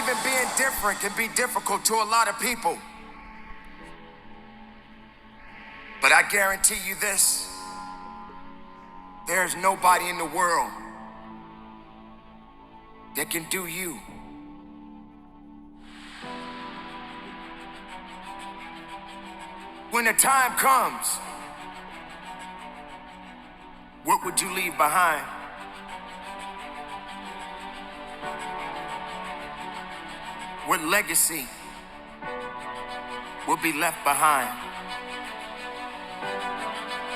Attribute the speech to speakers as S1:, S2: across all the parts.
S1: Even being different can be difficult to a lot of people. But I guarantee you this, there's nobody in the world that can do you. When the time comes, what would you leave behind? What legacy will be left behind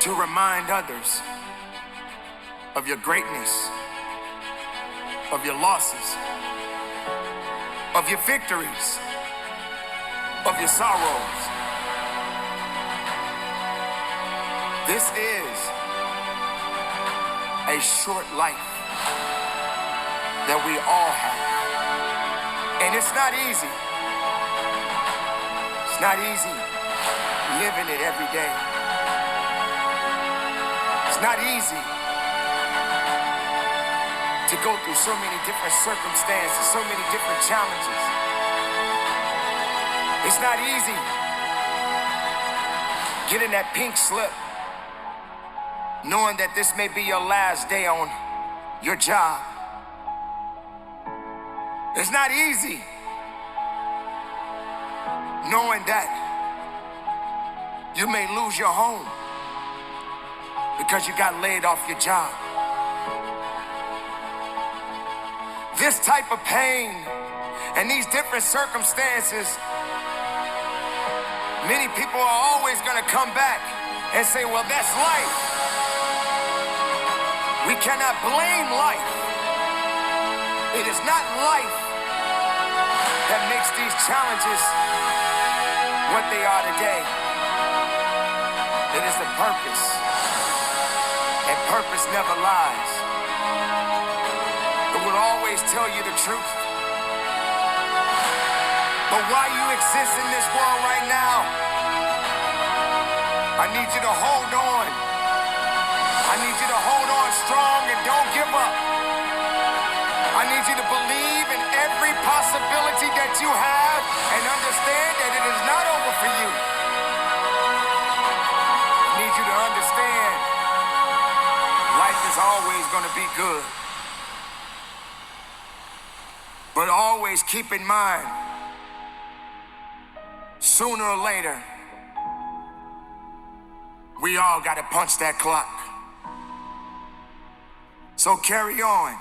S1: to remind others of your greatness, of your losses, of your victories, of your sorrows? This is a short life that we all have. And it's not easy. It's not easy living it every day. It's not easy to go through so many different circumstances, so many different challenges. It's not easy getting that pink slip, knowing that this may be your last day on your job. It's not easy knowing that you may lose your home because you got laid off your job. This type of pain and these different circumstances, many people are always going to come back and say, well, that's life. We cannot blame life. It is not life that makes these challenges what they are today. It is the purpose, and purpose never lies. It will always tell you the truth. But while you exist in this world right now, I need you to hold on. I need you to hold on strong and don't give up. I need you to believe in every possibility that you have and understand that it is not over for you. I need you to understand life is always going to be good. But always keep in mind, sooner or later, we all got to punch that clock. So carry on.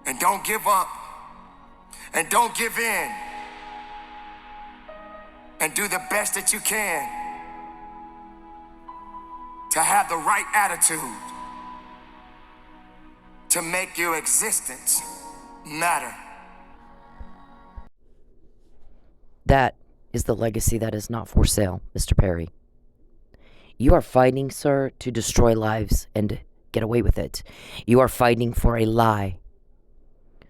S1: And don't give up. And don't give in. And do the best that you can to have the right attitude to make your existence matter.
S2: That is the legacy that is not for sale, Mr. Perry. You are fighting, sir, to destroy lives and get away with it. You are fighting for a lie.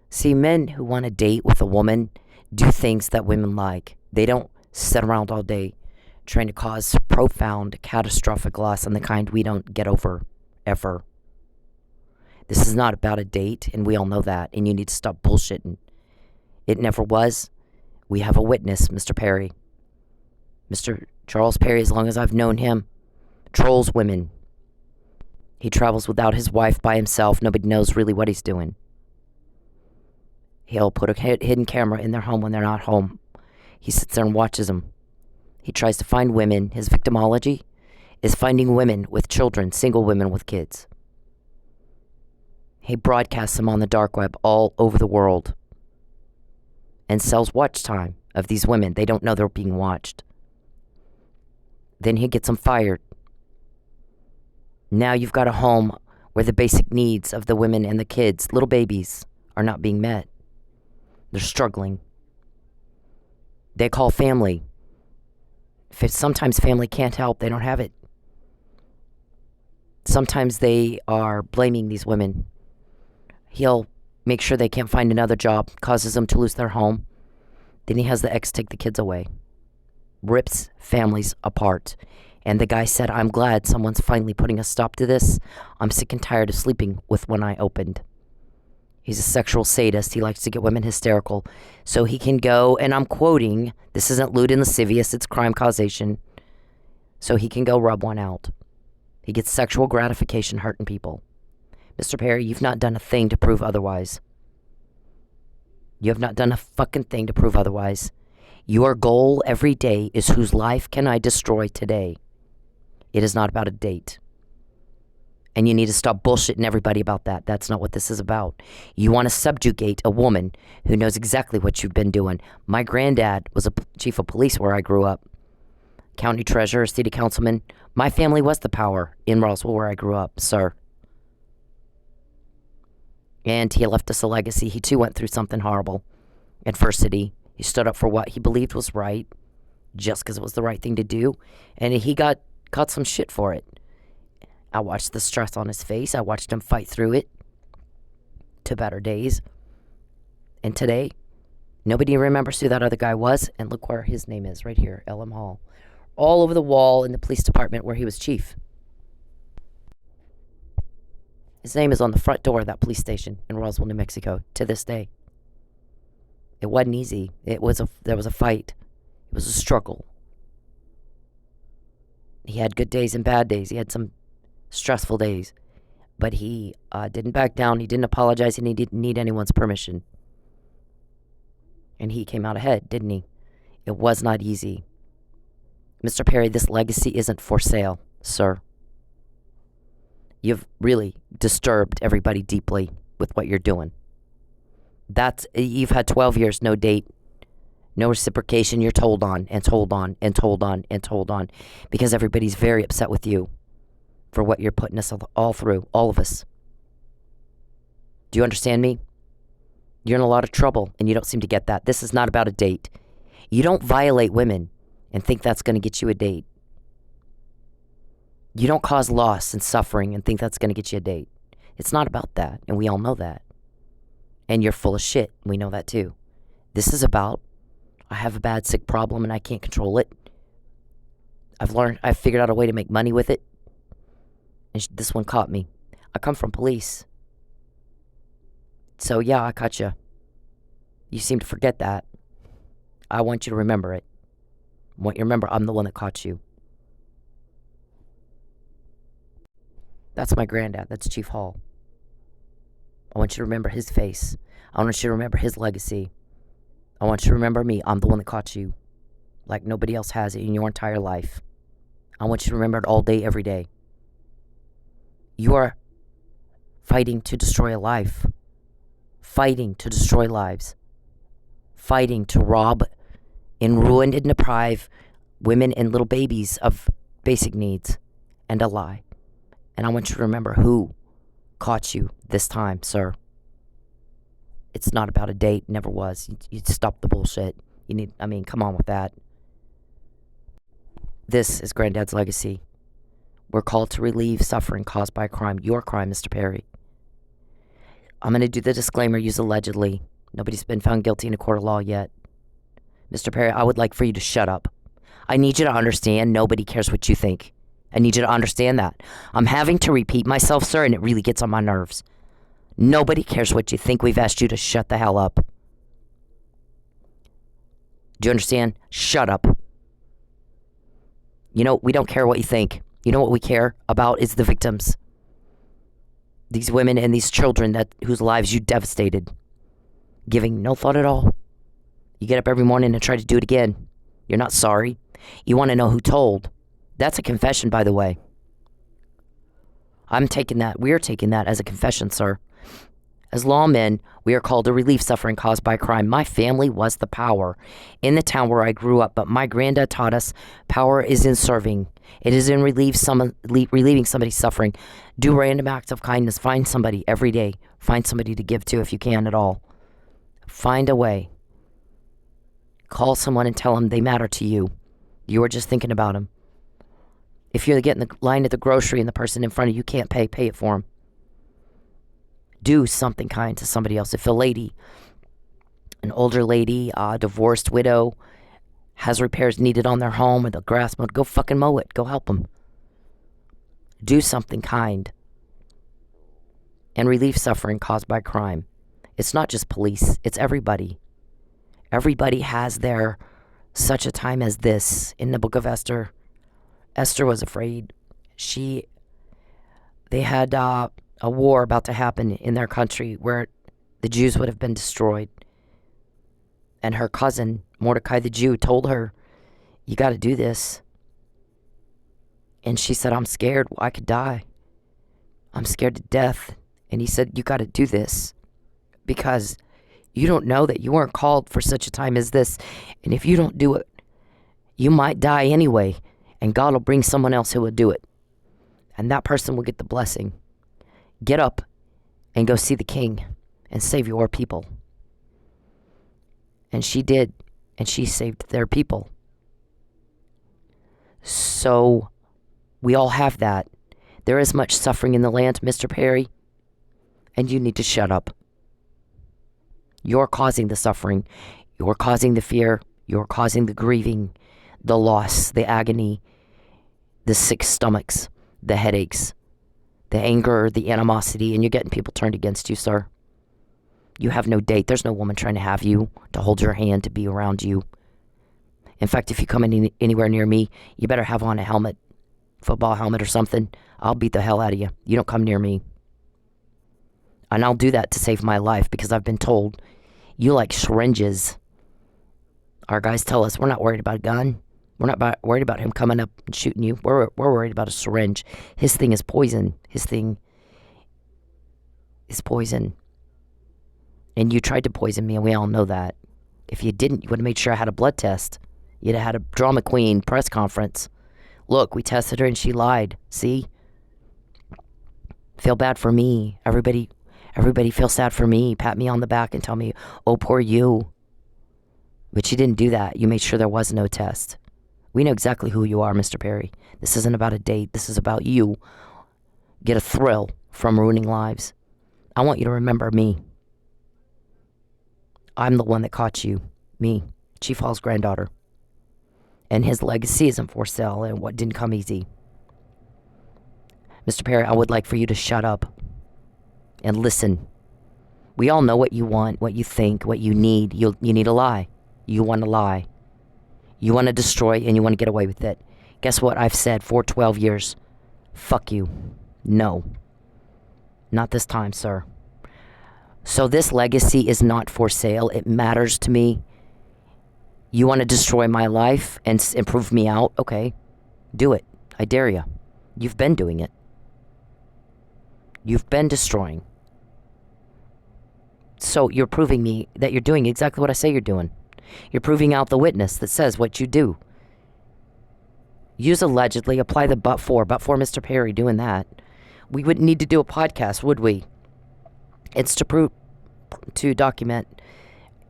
S2: See, men who want to date with a woman do things that women like. They don't sit around all day trying to cause profound, catastrophic loss and the kind we don't get over, ever. This is not about a date, and we all know that, and you need to stop bullshitting. It never was. We have a witness, Mr. Perry. Mr. Charles Perry, as long as I've known him, trolls women. He travels without his wife, by himself. Nobody knows really what he's doing. He'll put a hidden camera in their home when they're not home. He sits there and watches them. He tries to find women. His victimology is finding women with children, single women with kids. He broadcasts them on the dark web all over the world and sells watch time of these women. They don't know they're being watched. Then he gets them fired. Now you've got a home where the basic needs of the women and the kids, little babies, are not being met. They're struggling. They call family. Sometimes family can't help. They don't have it. Sometimes they are blaming these women. He'll make sure they can't find another job, causes them to lose their home. Then he has the ex take the kids away. Rips families apart. And the guy said, I'm glad someone's finally putting a stop to this. I'm sick and tired of sleeping with one eye opened. He's a sexual sadist. He likes to get women hysterical. So he can go, and I'm quoting, this isn't lewd and lascivious, it's crime causation. So he can go rub one out. He gets sexual gratification hurting people. Mr. Perry, you've not done a thing to prove otherwise. You have not done a fucking thing to prove otherwise. Your goal every day is whose life can I destroy today? It is not about a date. And you need to stop bullshitting everybody about that. That's not what this is about. You want to subjugate a woman who knows exactly what you've been doing. My granddad was a chief of police where I grew up. County treasurer, city councilman. My family was the power in Roswell where I grew up, sir. And he left us a legacy. He too went through something horrible. Adversity. He stood up for what he believed was right, just because it was the right thing to do. And he got some shit for it. I watched the stress on his face. I watched him fight through it to better days. And today, nobody remembers who that other guy was. And look where his name is, right here, L.M. Hall. All over the wall in the police department where he was chief. His name is on the front door of that police station in Roswell, New Mexico, to this day. It wasn't easy. There was a fight. It was a struggle. He had good days and bad days. He had some stressful days. But he didn't back down. He didn't apologize, and he didn't need anyone's permission. And he came out ahead, didn't he? It was not easy. Mr. Perry, this legacy isn't for sale, sir. You've really disturbed everybody deeply with what you're doing. You've had 12 years, no date, no reciprocation. You're told on and told on and told on and told on because everybody's very upset with you for what you're putting us all through, all of us. Do you understand me? You're in a lot of trouble and you don't seem to get that. This is not about a date. You don't violate women and think that's going to get you a date. You don't cause loss and suffering and think that's going to get you a date. It's not about that, and we all know that. And you're full of shit. We know that too. This is about, I have a bad sick problem and I can't control it. I've figured out a way to make money with it. And this one caught me. I come from police. So yeah, I caught you. You seem to forget that. I want you to remember it. I want you to remember I'm the one that caught you. That's my granddad. That's Chief Hall. I want you to remember his face. I want you to remember his legacy. I want you to remember me. I'm the one that caught you. Like nobody else has it in your entire life. I want you to remember it all day, every day. You are fighting to destroy a life. Fighting to destroy lives. Fighting to rob and ruin and deprive women and little babies of basic needs and a lie. And I want you to remember who caught you this time, sir. It's not about a date. Never was. You stop the bullshit. Come on with that. This is Granddad's legacy. We're called to relieve suffering caused by crime. Your crime, Mr. Perry. I'm going to do the disclaimer, use allegedly. Nobody's been found guilty in a court of law yet. Mr. Perry, I would like for you to shut up. I need you to understand nobody cares what you think. I need you to understand that. I'm having to repeat myself, sir, and it really gets on my nerves. Nobody cares what you think. We've asked you to shut the hell up. Do you understand? Shut up. We don't care what you think. You know what we care about is the victims. These women and these children whose lives you devastated. Giving no thought at all. You get up every morning and try to do it again. You're not sorry. You want to know who told. That's a confession, by the way. We're taking that as a confession, sir. As lawmen, we are called to relieve suffering caused by crime. My family was the power in the town where I grew up, but my granddad taught us power is in serving. It is in relieving somebody's suffering. Do random acts of kindness. Find somebody every day. Find somebody to give to if you can at all. Find a way. Call someone and tell them they matter to you. You were just thinking about them. If you're getting the line at the grocery and the person in front of you can't pay it for them. Do something kind to somebody else. If a lady, an older lady, a divorced widow, has repairs needed on their home or the grass mowed, go fucking mow it. Go help them. Do something kind. And relieve suffering caused by crime. It's not just police, it's everybody. Everybody has their such a time as this. In the book of Esther, Esther was afraid. They had a war about to happen in their country where the Jews would have been destroyed. And her cousin, Mordecai the Jew, told her, you got to do this. And she said, I'm scared. I could die. I'm scared to death. And he said, you got to do this because you don't know that you weren't called for such a time as this. And if you don't do it, you might die anyway. And God will bring someone else who will do it. And that person will get the blessing. Get up and go see the king and save your people. And she did. And she saved their people. So we all have that. There is much suffering in the land, Mr. Perry. And you need to shut up. You're causing the suffering. You're causing the fear. You're causing the grieving, the loss, the agony, the sick stomachs, the headaches, the anger, the animosity, and you're getting people turned against you, sir. You have no date. There's no woman trying to have you, to hold your hand, to be around you. In fact, if you come anywhere near me, you better have on a helmet, football helmet or something. I'll beat the hell out of you. You don't come near me. And I'll do that to save my life because I've been told you like syringes. Our guys tell us we're not worried about a gun. We're not worried about him coming up and shooting you. We're worried about a syringe. His thing is poison. His thing is poison. And you tried to poison me, and we all know that. If you didn't, you would have made sure I had a blood test. You'd have had a drama queen press conference. Look, we tested her and she lied. See? Feel bad for me. Everybody feel sad for me. Pat me on the back and tell me, oh, poor you. But you didn't do that. You made sure there was no test. We know exactly who you are, Mr. Perry. This isn't about a date. This is about you. Get a thrill from ruining lives. I want you to remember me. I'm the one that caught you. Me, Chief Hall's granddaughter. And his legacy isn't for sale, and what didn't come easy. Mr. Perry, I would like for you to shut up and listen. We all know what you want, what you think, what you need. You need a lie. You want to lie. You want to destroy, and you want to get away with it. Guess what I've said for 12 years? Fuck you. No. Not this time, sir. So this legacy is not for sale. It matters to me. You want to destroy my life and prove me out? Okay. Do it. I dare you. You've been doing it. You've been destroying. So you're proving me that you're doing exactly what I say you're doing. You're proving out the witness that says what you do. Use allegedly, apply the but for Mr. Perry doing that. We wouldn't need to do a podcast, would we? It's to document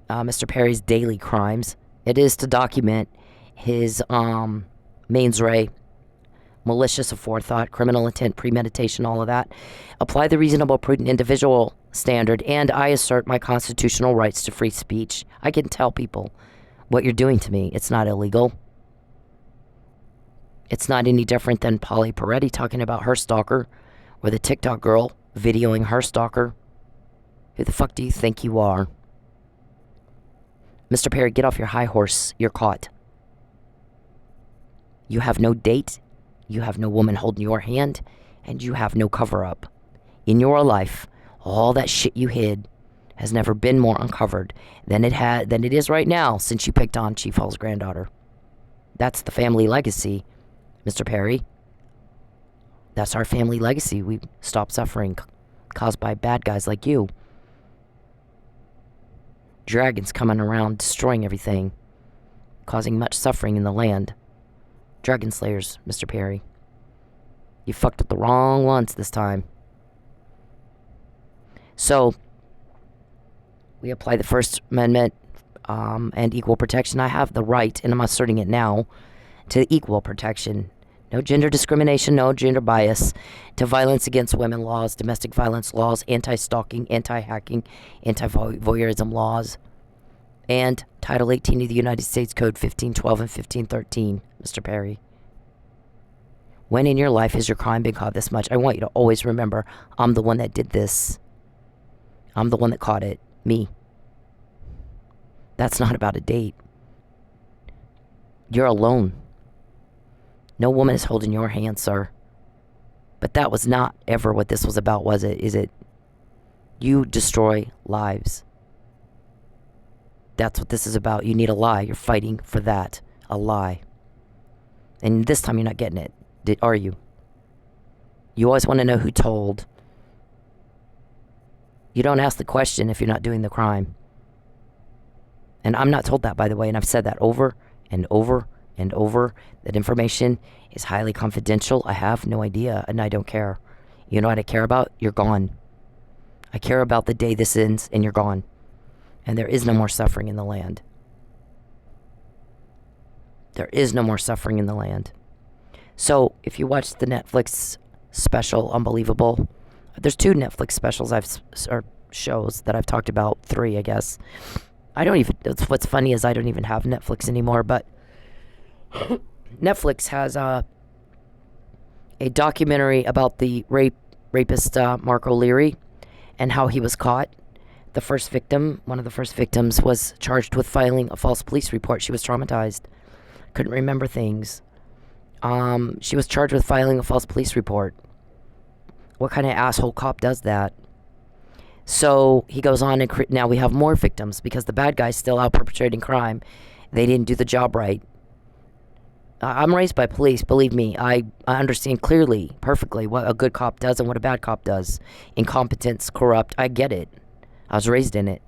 S2: Mr. Perry's daily crimes. It is to document his mains rea, malicious aforethought, criminal intent, premeditation, all of that. Apply the reasonable, prudent individual standard, and I assert my constitutional rights to free speech. I can tell people what you're doing to me. It's not illegal. It's not any different than Polly Peretti talking about her stalker, or the TikTok girl videoing her stalker. Who the fuck do you think you are? Mr. Perry, get off your high horse. You're caught. You have no date. You have no woman holding your hand. And you have no cover-up. In your life, all that shit you hid has never been more uncovered than it is right now since you picked on Chief Hall's granddaughter. That's the family legacy, Mr. Perry. That's our family legacy. We stop suffering caused by bad guys like you. Dragons coming around destroying everything, causing much suffering in the land. Dragon slayers, Mr. Perry. You fucked with the wrong ones this time. So, we apply the First Amendment and equal protection. I have the right, and I'm asserting it now, to equal protection. No gender discrimination, no gender bias, to violence against women laws, domestic violence laws, anti-stalking, anti-hacking, anti-voyeurism laws, and Title 18 of the United States Code 1512 and 1513, Mr. Perry. When in your life has your crime been caught this much? I want you to always remember, I'm the one that did this. I'm the one that caught it. Me. That's not about a date. You're alone. No woman is holding your hand, sir. But that was not ever what this was about, was it? Is it? You destroy lives. That's what this is about. You need a lie. You're fighting for that. A lie. And this time you're not getting it. Are you? You always want to know who told. You don't ask the question if you're not doing the crime. And I'm not told that, by the way, and I've said that over and over and over. That information is highly confidential. I have no idea, and I don't care. You know what I care about? You're gone. I care about the day this ends, and you're gone. And there is no more suffering in the land. There is no more suffering in the land. So, if you watch the Netflix special, Unbelievable, there's 2 Netflix specials or shows that I've talked about, 3, I guess. What's funny is I don't even have Netflix anymore, but Netflix has a documentary about the rapist Mark O'Leary and how he was caught. One of the first victims, was charged with filing a false police report. She was traumatized. Couldn't remember things. She was charged with filing a false police report. What kind of asshole cop does that? So he goes on, and now we have more victims because the bad guy's still out perpetrating crime. They didn't do the job right. I'm raised by police. Believe me, I understand clearly, perfectly, what a good cop does and what a bad cop does. Incompetence, corrupt, I get it. I was raised in it.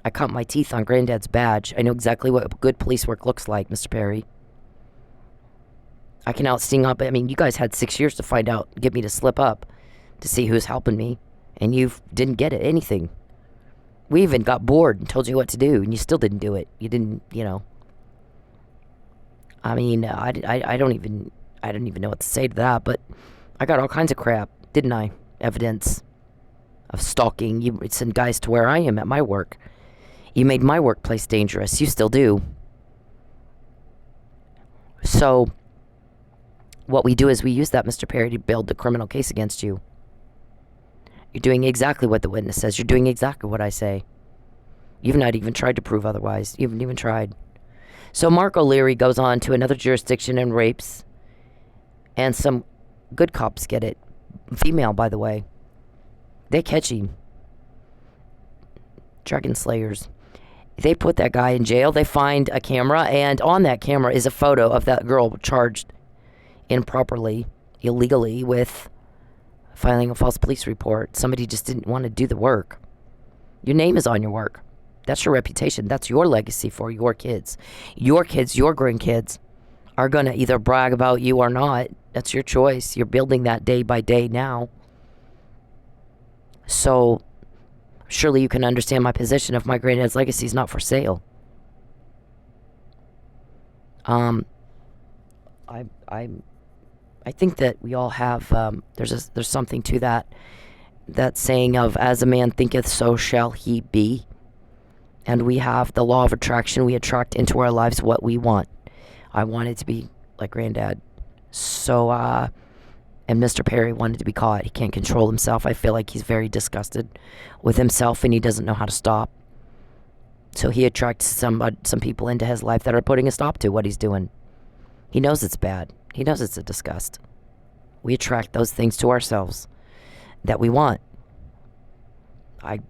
S2: I cut my teeth on Granddad's badge. I know exactly what good police work looks like, Mr. Perry. I can out-sting up. I mean, you guys had 6 years to find out, get me to slip up, to see who's helping me. And you didn't get it, anything. We even got bored and told you what to do, and you still didn't do it. You didn't, I mean, I don't even know what to say to that, but I got all kinds of crap, didn't I? Evidence of stalking. You sent guys to where I am at my work. You made my workplace dangerous. You still do. So, what we do is we use that, Mr. Perry, to build a criminal case against you. You're doing exactly what the witness says. You're doing exactly what I say. You've not even tried to prove otherwise. You haven't even tried. So Mark O'Leary goes on to another jurisdiction and rapes. And some good cops get it. Female, by the way. They catch him. Dragon Slayers. They put that guy in jail. They find a camera. And on that camera is a photo of that girl charged improperly, illegally, with filing a false police report. Somebody just didn't want to do the work. Your name is on your work. That's your reputation. That's your legacy for your kids. Your kids, your grandkids are going to either brag about you or not. That's your choice. You're building that day by day now. So, surely you can understand my position if my granddad's legacy is not for sale. I think that we all have, there's something to that saying of, as a man thinketh, so shall he be. And we have the law of attraction. We attract into our lives what we want. I wanted to be like Granddad. So, and Mr. Perry wanted to be caught. He can't control himself. I feel like he's very disgusted with himself and he doesn't know how to stop. So he attracts some people into his life that are putting a stop to what he's doing. He knows it's bad. He knows it's a disgust. We attract those things to ourselves that we want. I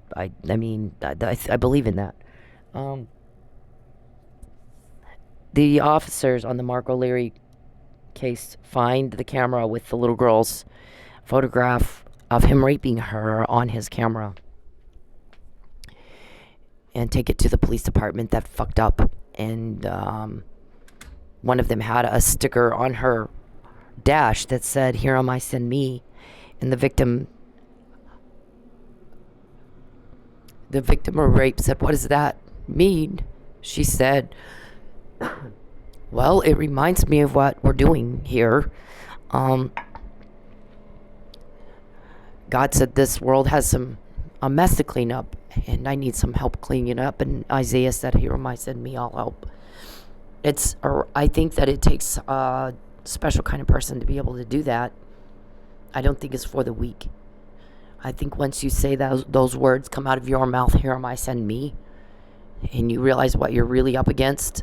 S2: mean, I believe in that. The officers on the Mark O'Leary case find the camera with the little girl's photograph of him raping her on his camera and take it to the police department. That fucked up. And one of them had a sticker on her dash that said, "Here am I, send me." And the victim of rape said, "What does that mean?" She said, "Well, it reminds me of what we're doing here. God said this world has a mess to clean up, and I need some help cleaning it up." And Isaiah said, "Here am I, send me, I'll help." I think that it takes a special kind of person to be able to do that. I don't think it's for the weak. I think once you say those words come out of your mouth, here am I, send me, and you realize what you're really up against,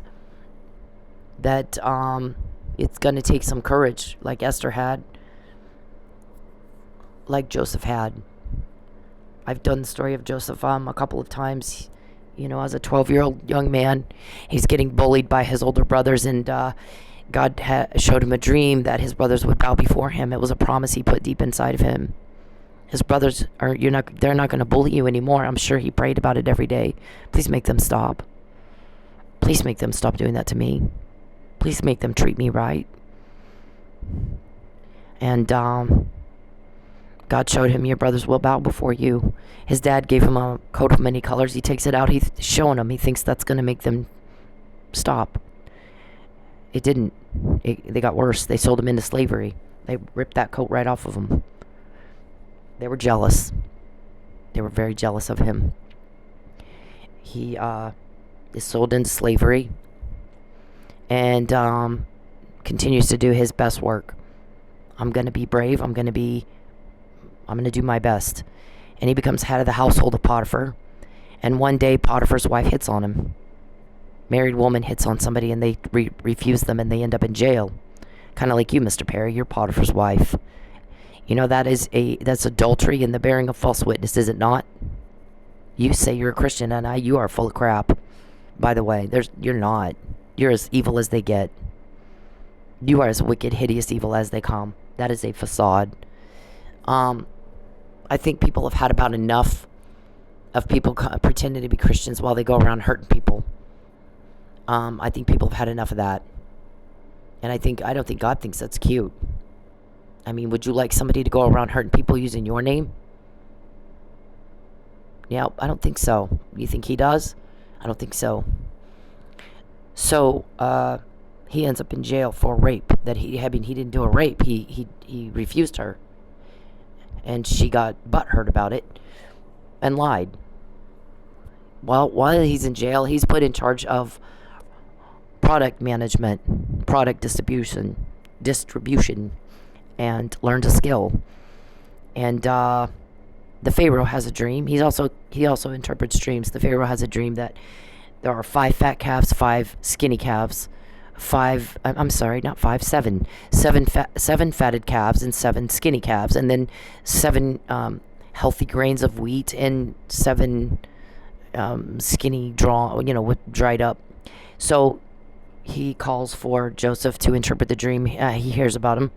S2: that it's going to take some courage, like Esther had, like Joseph had. I've done the story of Joseph a couple of times. As a 12-year-old young man, he's getting bullied by his older brothers, and God showed him a dream that his brothers would bow before him. It was a promise he put deep inside of him. His brothers they're not going to bully you anymore. I'm sure he prayed about it every day. Please make them stop. Please make them stop doing that to me. Please make them treat me right. And God showed him, your brothers will bow before you. His dad gave him a coat of many colors. He takes it out. He's showing them. He thinks that's going to make them stop. It didn't. They got worse. They sold him into slavery. They ripped that coat right off of him. They were jealous. They were very jealous of him. He is sold into slavery and continues to do his best work. I'm going to be brave. I'm going to do my best. And he becomes head of the household of Potiphar. And one day, Potiphar's wife hits on him. Married woman hits on somebody, and they refuse them, and they end up in jail. Kind of like you, Mr. Perry. You're Potiphar's wife. That's adultery and the bearing of false witness, is it not? You say you're a Christian, and you are full of crap. By the way, you're not. You're as evil as they get. You are as wicked, hideous, evil as they come. That is a facade. I think people have had about enough of people pretending to be Christians while they go around hurting people. I think people have had enough of that. And I don't think God thinks that's cute. I mean, would you like somebody to go around hurting people using your name? Yeah, I don't think so. You think he does? I don't think so. So, he ends up in jail for rape. He didn't do a rape. He refused her. And she got butthurt about it and lied. Well, while he's in jail, he's put in charge of product management, product distribution, and learned a skill. And the Pharaoh has a dream. He also interprets dreams. The Pharaoh has a dream that there are 5 fat calves, 5 skinny calves, 7 fatted calves and 7 skinny calves, and then 7 healthy grains of wheat and 7 skinny dried up. So he calls for Joseph to interpret the dream. He hears about him,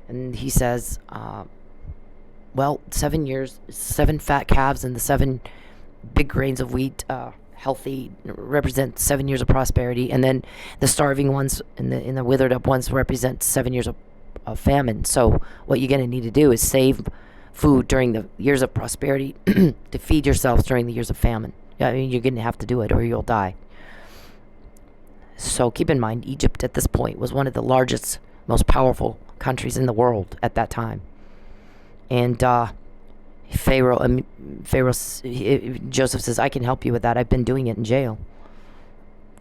S2: and he says, 7 fat calves and the 7 big grains of wheat, healthy, represent 7 years of prosperity, and then the starving ones and the withered up ones represent 7 years of famine. So what you're going to need to do is save food during the years of prosperity to feed yourselves during the years of famine. I mean, you're going to have to do it or you'll die. So keep in mind, Egypt at this point was one of the largest, most powerful countries in the world at that time. And Joseph says, I can help you with that. I've been doing it in jail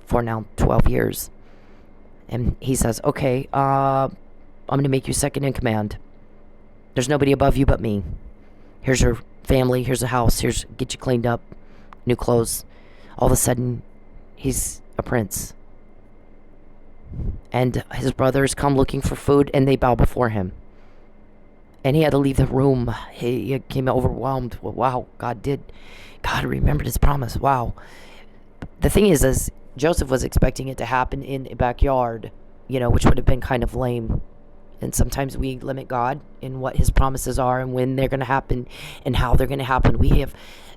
S2: for now 12 years. And he says, okay, I'm going to make you second in command. There's nobody above you but me. Here's your family. Here's a house. Get you cleaned up, new clothes. All of a sudden, he's a prince. And his brothers come looking for food, and they bow before him. And he had to leave the room. He came overwhelmed. Wow, God remembered his promise. Wow. The thing is Joseph was expecting it to happen in a backyard, which would have been kind of lame. And sometimes we limit God in what his promises are and when they're going to happen and how they're going to happen. We have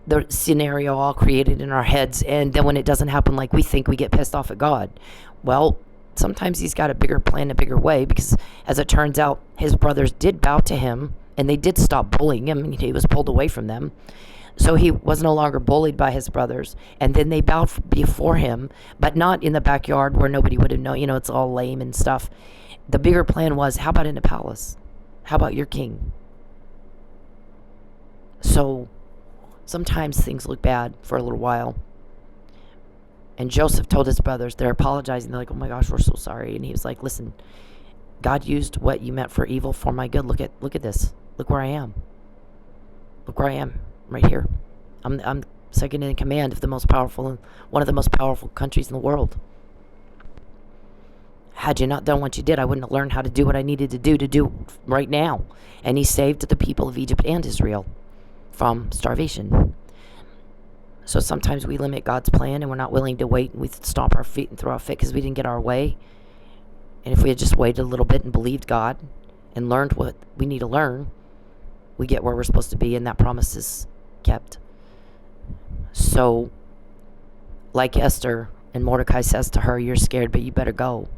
S2: the scenario all created in our heads, and then when it doesn't happen like we think, we get pissed off at God. Well, sometimes he's got a bigger plan, a bigger way, because as it turns out, his brothers did bow to him, and they did stop bullying him, and he was pulled away from them. So he was no longer bullied by his brothers, and then they bowed before him, but not in the backyard where nobody would have known, it's all lame and stuff. The bigger plan was, how about in the palace? How about your king? So sometimes things look bad for a little while. And Joseph told his brothers, they're apologizing. They're like, oh my gosh, we're so sorry. And he was like, listen, God used what you meant for evil for my good. Look at this. Look where I am. Look where I am, right here. I'm second in command of one of the most powerful countries in the world. Had you not done what you did, I wouldn't have learned how to do what I needed to do right now. And he saved the people of Egypt and Israel from starvation. So sometimes we limit God's plan and we're not willing to wait, and we stomp our feet and throw a fit because we didn't get our way. And if we had just waited a little bit and believed God and learned what we need to learn, we get where we're supposed to be, and that promise is kept. So, like Esther and Mordecai says to her, you're scared, but you better go.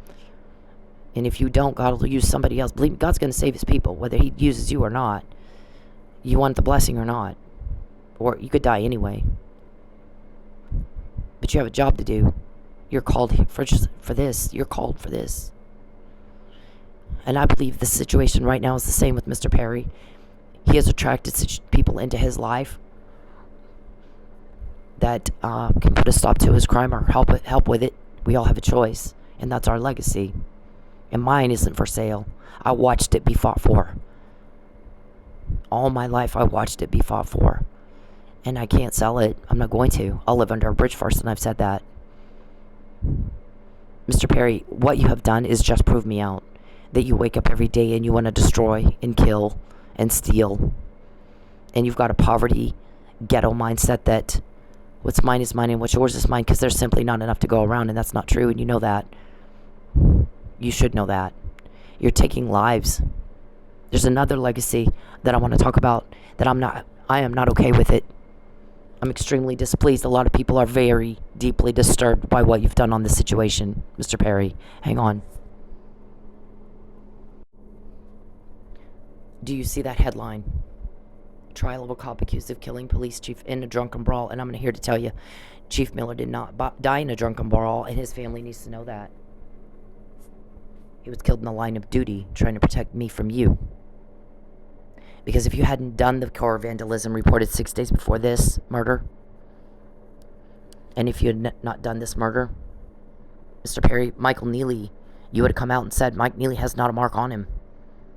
S2: And if you don't, God will use somebody else. Believe me, God's going to save his people, whether he uses you or not. You want the blessing or not. Or you could die anyway. But you have a job to do. You're called for this. You're called for this. And I believe the situation right now is the same with Mr. Perry. He has attracted people into his life that can put a stop to his crime or help with it. We all have a choice, and that's our legacy. And mine isn't for sale. I watched it be fought for. All my life, I watched it be fought for. And I can't sell it. I'm not going to. I'll live under a bridge first, and I've said that. Mr. Perry, what you have done is just prove me out. That you wake up every day and you want to destroy and kill and steal. And you've got a poverty, ghetto mindset that what's mine is mine and what's yours is mine, because there's simply not enough to go around, and that's not true, and you know that. You should know that. You're taking lives. There's another legacy that I want to talk about that I am not okay with it. I'm extremely displeased. A lot of people are very deeply disturbed by what you've done on this situation, Mr. Perry. Hang on. Do you see that headline? Trial of a cop accused of killing police chief in a drunken brawl. And I'm here to tell you, Chief Miller did not die in a drunken brawl, and his family needs to know that. He was killed in the line of duty, trying to protect me from you. Because if you hadn't done the car vandalism reported 6 days before this murder, and if you had not done this murder, Mr. Perry, Michael Neely, you would have come out and said, Mike Neely has not a mark on him.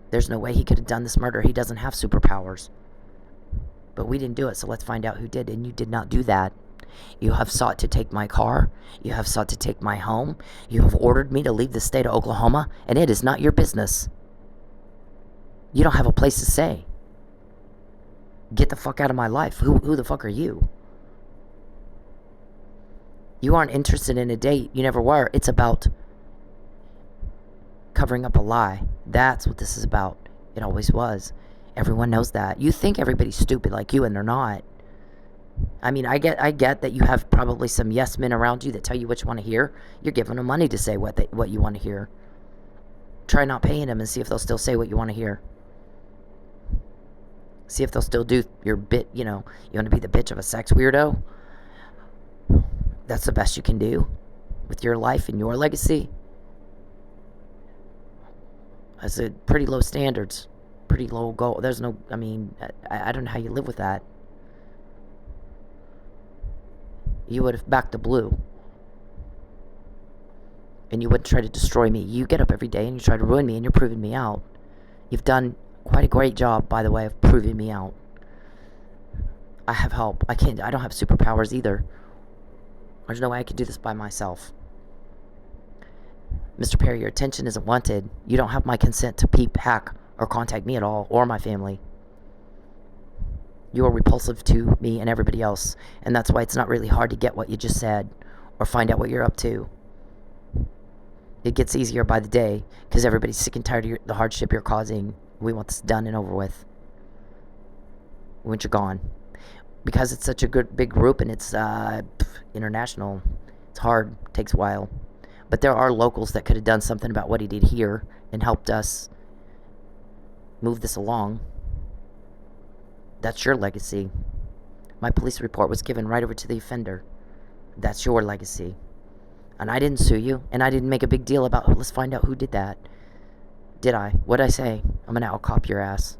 S2: There's no way he could have done this murder. He doesn't have superpowers. But we didn't do it, so let's find out who did. And you did not do that. You have sought to take my car. You have sought to take my home. You have ordered me to leave the state of Oklahoma, and it is not your business. You don't have a place to say. Get the fuck out of my life. Who the fuck are you? You aren't interested in a date. You never were. It's about covering up a lie. That's what this is about. It always was. Everyone knows that. You think everybody's stupid like you, and they're not. I mean, I get that you have probably some yes men around you that tell you what you want to hear. You're giving them money to say what you want to hear. Try not paying them and see if they'll still say what you want to hear. See if they'll still do your bit, you want to be the bitch of a sex weirdo. That's the best you can do with your life and your legacy. That's a pretty low standards, pretty low goal. There's no, I don't know how you live with that. You would have backed the blue. And you wouldn't try to destroy me. You get up every day and you try to ruin me, and you're proving me out. You've done quite a great job, by the way, of proving me out. I have help. I don't have superpowers either. There's no way I could do this by myself. Mr. Perry, your attention isn't wanted. You don't have my consent to peep, hack, or contact me at all, or my family. You are repulsive to me and everybody else, and that's why it's not really hard to get what you just said, or find out what you're up to. It gets easier by the day, because everybody's sick and tired of the hardship you're causing. We want this done and over with. Once you're gone. Because it's such a big group, and it's international. It's hard. It takes a while. But there are locals that could have done something about what he did here and helped us move this along. That's your legacy. My police report was given right over to the offender. That's your legacy. And I didn't sue you, and I didn't make a big deal about, let's find out who did that. Did I? What'd I say? I'm going to out-cop your ass.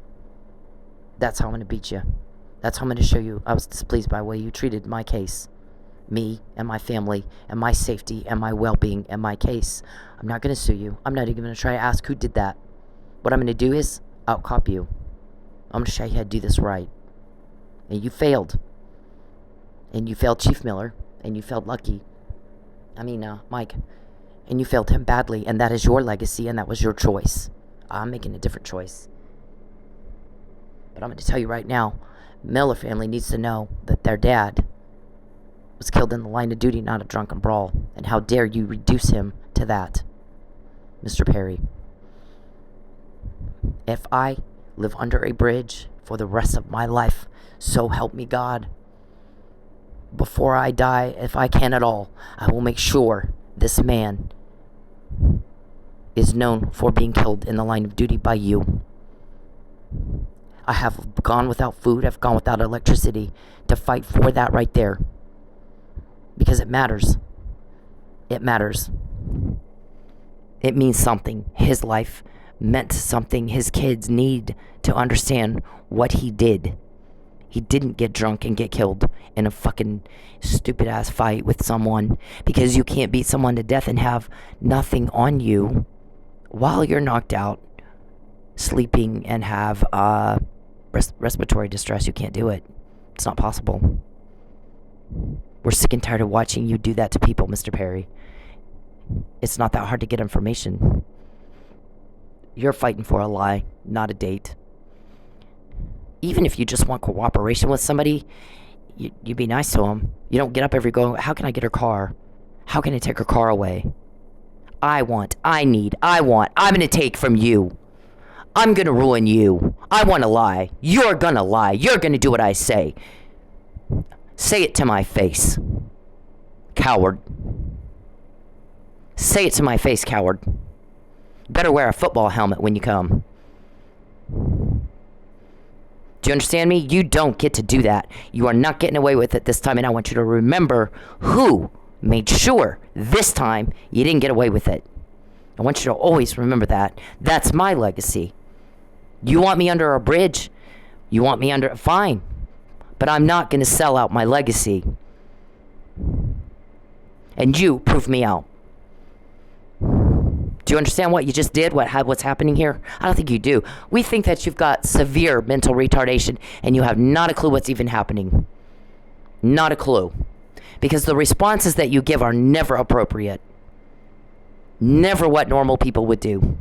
S2: That's how I'm going to beat you. That's how I'm going to show you I was displeased by the way you treated my case. Me and my family and my safety and my well-being and my case. I'm not going to sue you. I'm not even going to try to ask who did that. What I'm going to do is out-cop you. I'm going to show you how to do this right. And you failed. And you failed Chief Miller. And you failed Mike. And you failed him badly. And that is your legacy. And that was your choice. I'm making a different choice. But I'm going to tell you right now, Miller family needs to know that their dad was killed in the line of duty, not a drunken brawl. And how dare you reduce him to that, Mr. Perry. If I live under a bridge for the rest of my life, so help me God, before I die, if I can at all, I will make sure this man is known for being killed in the line of duty by you. I have gone without food, I've gone without electricity to fight for that right there. Because it matters. It matters. It means something. His life meant something. His kids need to understand what he did. He didn't get drunk and get killed in a fucking stupid ass fight with someone, because you can't beat someone to death and have nothing on you while you're knocked out, sleeping, and have respiratory distress. You can't do it. It's not possible. We're sick and tired of watching you do that to people, Mr. Perry. It's not that hard to get information. You're fighting for a lie, not a date. Even if you just want cooperation with somebody, you be nice to them. You don't get up every go, how can I get her car? How can I take her car away? I'm going to take from you. I'm going to ruin you. I want to lie. You're going to lie. You're going to do what I say. Say it to my face, coward. Say it to my face, coward. Better wear a football helmet when you come. Do you understand me? You don't get to do that. You are not getting away with it this time, and I want you to remember who made sure this time you didn't get away with it. I want you to always remember that. That's my legacy. You want me under a bridge? You want me under... Fine. But I'm not going to sell out my legacy. And you prove me out. Do you understand what you just did? What's happening here? I don't think you do. We think that you've got severe mental retardation and you have not a clue what's even happening. Not a clue. Because the responses that you give are never appropriate. Never what normal people would do.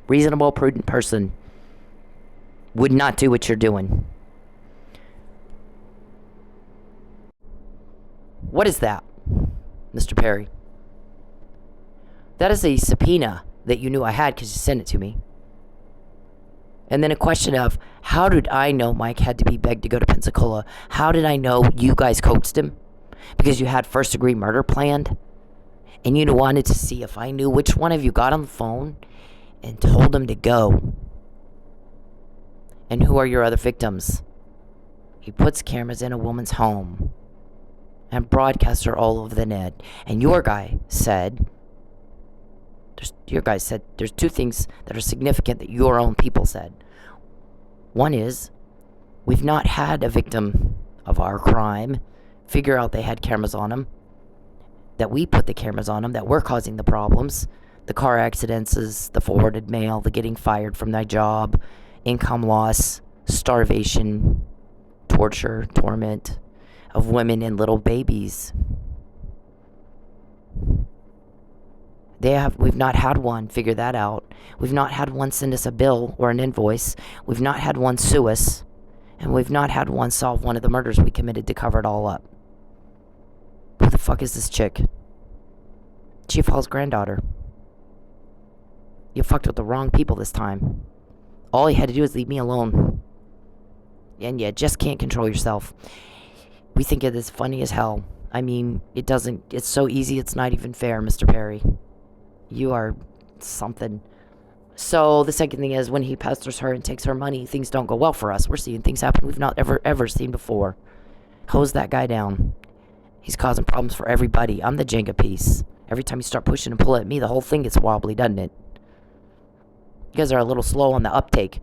S2: Reasonable, prudent person would not do what you're doing. What is that, Mr. Perry? That is a subpoena that you knew I had because you sent it to me. And then a question of, how did I know Mike had to be begged to go to Pensacola? How did I know you guys coaxed him? Because you had first-degree murder planned? And you wanted to see if I knew which one of you got on the phone and told him to go. And who are your other victims? He puts cameras in a woman's home and broadcasts her all over the net. And your guy said... there's two things that are significant that your own people said. One is, we've not had a victim of our crime figure out they had cameras on them, that we put the cameras on them, that we're causing the problems, the car accidents, the forwarded mail, the getting fired from their job, income loss, starvation, torture, torment of women and little babies. We've not had one figure that out. We've not had one send us a bill or an invoice. We've not had one sue us. And we've not had one solve one of the murders we committed to cover it all up. Who the fuck is this chick? Chief Hall's granddaughter. You fucked with the wrong people this time. All you had to do is leave me alone. And you just can't control yourself. We think it is funny as hell. I mean, it's so easy it's not even fair, Mr. Perry. You are something. So the second thing is, when he pesters her and takes her money, things don't go well for us. We're seeing things happen we've not ever seen before. Hose that guy down. He's causing problems for everybody. I'm the Jenga piece. Every time you start pushing and pulling at me, the whole thing gets wobbly, doesn't it? You guys are a little slow on the uptake.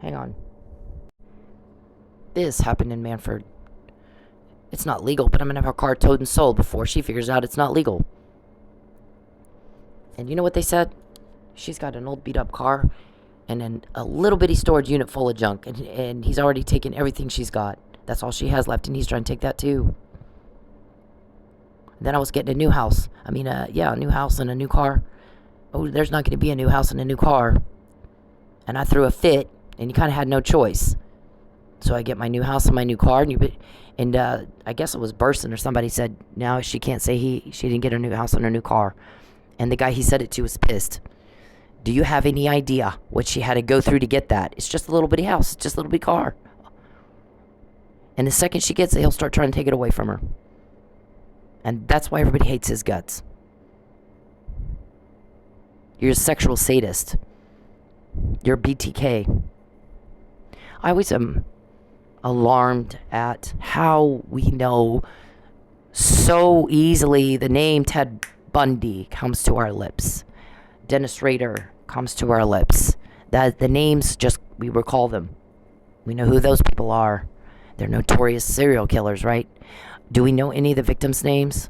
S2: Hang on. This happened in Manford. It's not legal, but I'm going to have her car towed and sold before she figures out it's not legal. And you know what they said? She's got an old beat-up car. and then a little bitty storage unit full of junk, and he's already taken everything she's got. That's all she has left, and he's trying to take that too. Then I was getting a new house. A new house and a new car. Oh, there's not going to be a new house and a new car. And I threw a fit, and you kind of had no choice. So I get my new house and my new car, and I guess it was Burson or somebody said, now she can't say she didn't get a new house and a new car. And the guy he said it to was pissed. Do you have any idea what she had to go through to get that? It's just a little bitty house. It's just a little bitty car. And the second she gets it, he'll start trying to take it away from her. And that's why everybody hates his guts. You're a sexual sadist. You're a BTK. I always am alarmed at how we know so easily the name Ted Bundy comes to our lips. Dennis Rader comes to our lips. That the names, just we recall them. We know who those people are. They're notorious serial killers, right? Do we know any of the victims' names?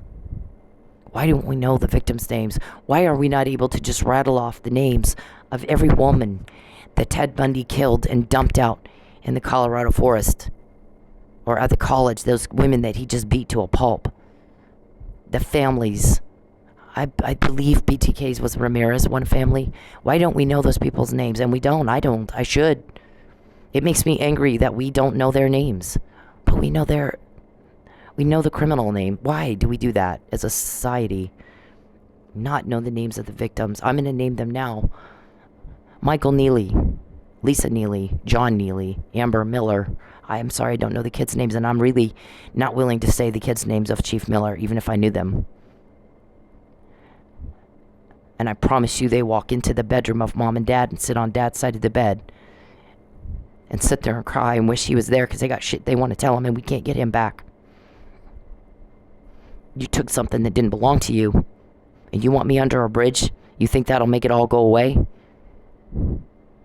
S2: Why don't we know the victims' names? Why are we not able to just rattle off the names of every woman that Ted Bundy killed and dumped out in the Colorado forest? Or at the college, those women that he just beat to a pulp? The families. I believe BTK's was Ramirez, one family. Why don't we know those people's names? And we don't. I don't. I should. It makes me angry that we don't know their names. But we know the criminal name. Why do we do that as a society? Not know the names of the victims. I'm going to name them now. Michael Neely, Lisa Neely, John Neely, Amber Miller. I'm sorry I don't know the kids' names, and I'm really not willing to say the kids' names of Chief Miller, even if I knew them. And I promise you they walk into the bedroom of mom and dad and sit on dad's side of the bed and sit there and cry and wish he was there because they got shit they want to tell him and we can't get him back. You took something that didn't belong to you and you want me under a bridge? You think that'll make it all go away?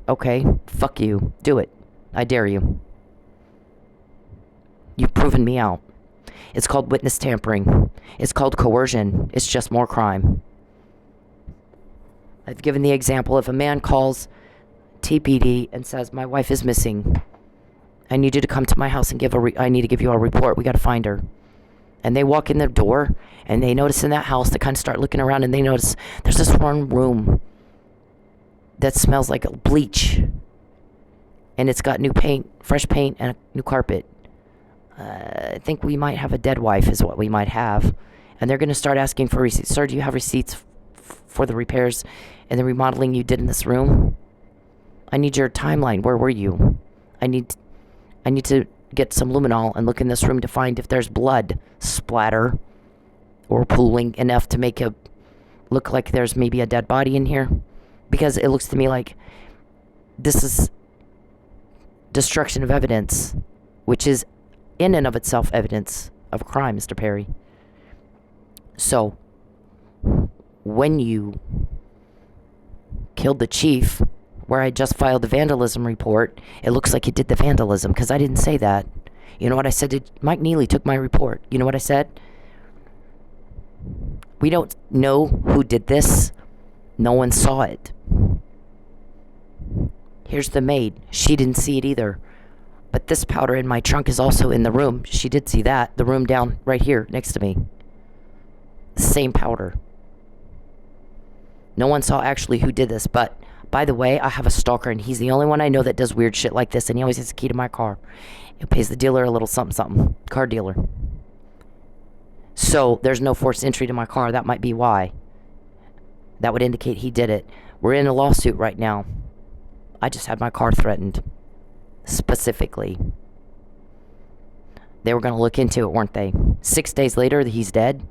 S2: Okay, fuck you. Do it. I dare you. You've proven me out. It's called witness tampering. It's called coercion. It's just more crime. I've given the example, if a man calls TPD and says, my wife is missing. I need you to come to my house and I need to give you a report. We got to find her. And they walk in the door and they notice in that house, they kind of start looking around and they notice there's this one room that smells like bleach. And it's got new paint, fresh paint, and a new carpet. I think we might have a dead wife is what we might have. And they're going to start asking for receipts. Sir, do you have receipts for the repairs and the remodeling you did in this room? I need your timeline. Where were you? I need to get some luminol and look in this room to find if there's blood splatter or pooling enough to make it look like there's maybe a dead body in here. Because it looks to me like this is destruction of evidence, which is in and of itself evidence of a crime, Mr. Perry. So, when you killed the chief, where I just filed the vandalism report, it looks like you did the vandalism, because I didn't say that. You know what I said? Mike Neely took my report. You know what I said? We don't know who did this. No one saw it. Here's the maid. She didn't see it either. But this powder in my trunk is also in the room. She did see that. The room down right here next to me. The same powder. No one saw actually who did this. But, by the way, I have a stalker, and he's the only one I know that does weird shit like this, and he always has the key to my car. He pays the dealer a little something, something. Car dealer. So, there's no forced entry to my car. That might be why. That would indicate he did it. We're in a lawsuit right now. I just had my car threatened. Specifically. They were going to look into it, weren't they? 6 days later, he's dead.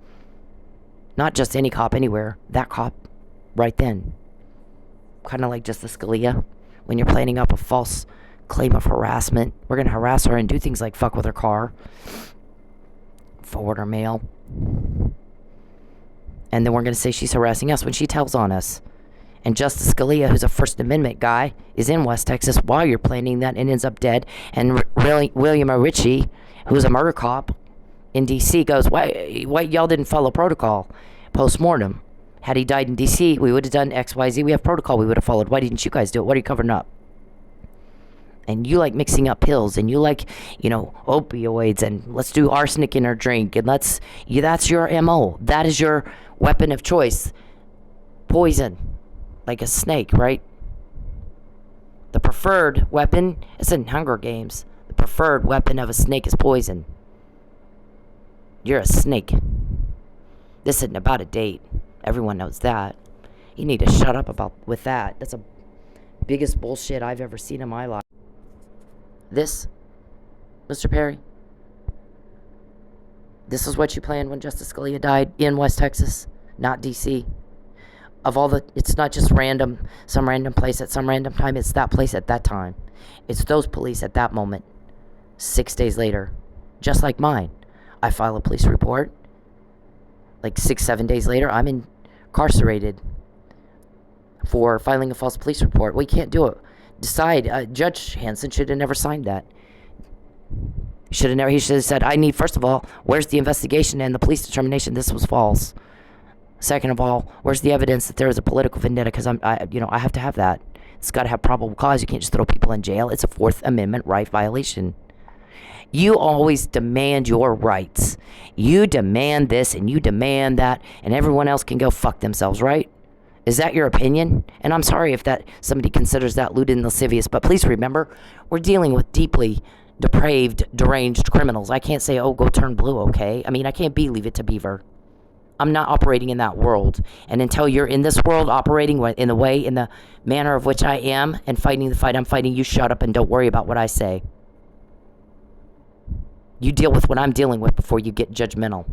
S2: Not just any cop anywhere. That cop right then. Kind of like just the Scalia. When you're planning up a false claim of harassment. We're going to harass her and do things like fuck with her car. Forward her mail. And then we're going to say she's harassing us when she tells on us. And Justice Scalia, who's a First Amendment guy, is in West Texas while you're planning that and ends up dead. And William O. Ritchie, who's a murder cop in D.C., goes, why y'all didn't follow protocol? Post-mortem. Had he died in D.C., we would have done X, Y, Z. We have protocol we would have followed. Why didn't you guys do it? What are you covering up? And you like mixing up pills, and you like, opioids, and let's do arsenic in our drink, and that's your MO. That is your weapon of choice. Poison. Like a snake, right? The preferred weapon, it's in Hunger Games. The preferred weapon of a snake is poison. You're a snake. This isn't about a date. Everyone knows that. You need to shut up with that. That's the biggest bullshit I've ever seen in my life. This, Mr. Perry, this is what you planned when Justice Scalia died in West Texas, not D.C. It's not just some random place at some random time. It's that place at that time. It's those police at that moment. 6 days later, just like mine, I file a police report. Like 6-7 days later, I'm incarcerated for filing a false police report. We can't do it. Judge Hansen should have never signed that. He should have said, I need, first of all, where's the investigation and the police determination this was false? Second of all, where's the evidence that there was a political vendetta? Because I have to have that. It's got to have probable cause. You can't just throw people in jail. It's a Fourth Amendment right violation. You always demand your rights. You demand this and you demand that, and everyone else can go fuck themselves, right? Is that your opinion? And I'm sorry if somebody considers that lewd and lascivious, but please remember, we're dealing with deeply depraved, deranged criminals. I can't say, oh, go turn blue, okay? I mean, I can't Leave It to Beaver. I'm not operating in that world. And until you're in this world operating in the manner of which I am and fighting the fight I'm fighting, you shut up and don't worry about what I say. You deal with what I'm dealing with before you get judgmental.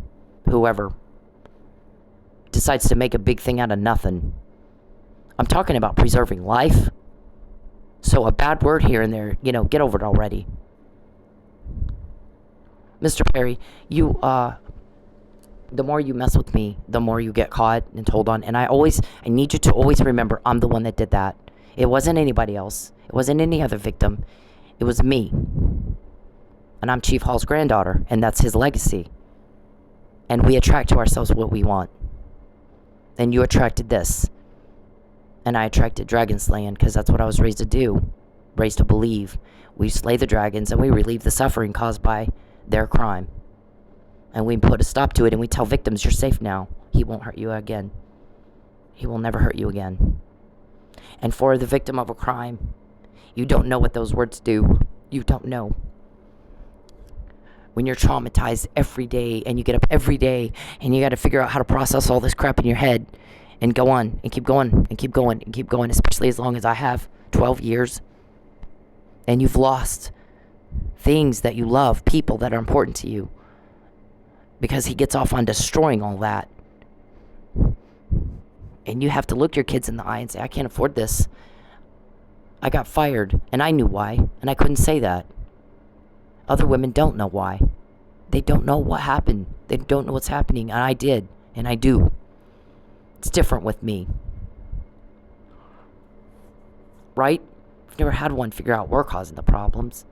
S2: Whoever decides to make a big thing out of nothing. I'm talking about preserving life. So a bad word here and there, get over it already. Mr. Perry, the more you mess with me, the more you get caught and told on. And I need you to always remember, I'm the one that did that. It wasn't anybody else. It wasn't any other victim. It was me. And I'm Chief Hall's granddaughter, and that's his legacy. And we attract to ourselves what we want. And you attracted this. And I attracted dragon slaying because that's what I was raised to do. Raised to believe. We slay the dragons and we relieve the suffering caused by their crime. And we put a stop to it and we tell victims, you're safe now. He won't hurt you again. He will never hurt you again. And for the victim of a crime, you don't know what those words do. You don't know. When you're traumatized every day and you get up every day and you got to figure out how to process all this crap in your head and go on and keep going and keep going and keep going, especially as long as I have, 12 years. And you've lost things that you love, people that are important to you. Because he gets off on destroying all that. And you have to look your kids in the eye and say, I can't afford this. I got fired, and I knew why, and I couldn't say that. Other women don't know why. They don't know what happened. They don't know what's happening, and I did, and I do. It's different with me. Right? I've never had one figure out we're causing the problems.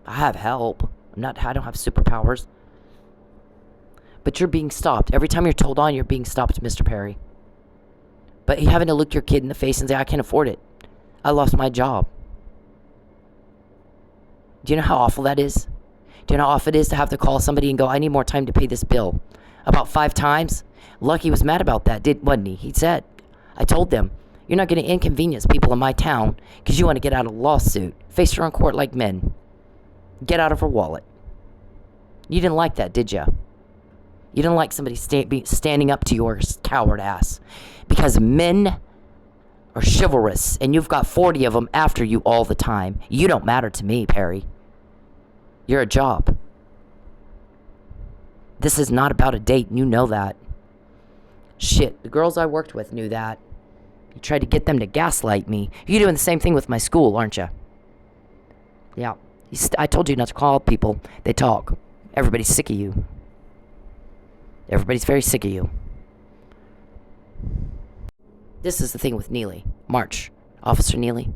S2: I have help. I don't have superpowers. But you're being stopped. Every time you're told on, you're being stopped, Mr. Perry. But you having to look your kid in the face and say, I can't afford it. I lost my job. Do you know how awful that is? Do you know how awful it is to have to call somebody and go, I need more time to pay this bill? About 5 times. Lucky was mad about that, wasn't he? He said, I told them, you're not going to inconvenience people in my town because you want to get out of a lawsuit. Face her in court like men. Get out of her wallet. You didn't like that, did you? You didn't like somebody standing up to your coward ass. Because men are chivalrous, and you've got 40 of them after you all the time. You don't matter to me, Perry. You're a job. This is not about a date, and you know that. Shit, the girls I worked with knew that. You tried to get them to gaslight me. You're doing the same thing with my school, aren't you? Yeah. I told you not to call people. They talk. Everybody's sick of you. Everybody's very sick of you. This is the thing with Neely. March. Officer Neely.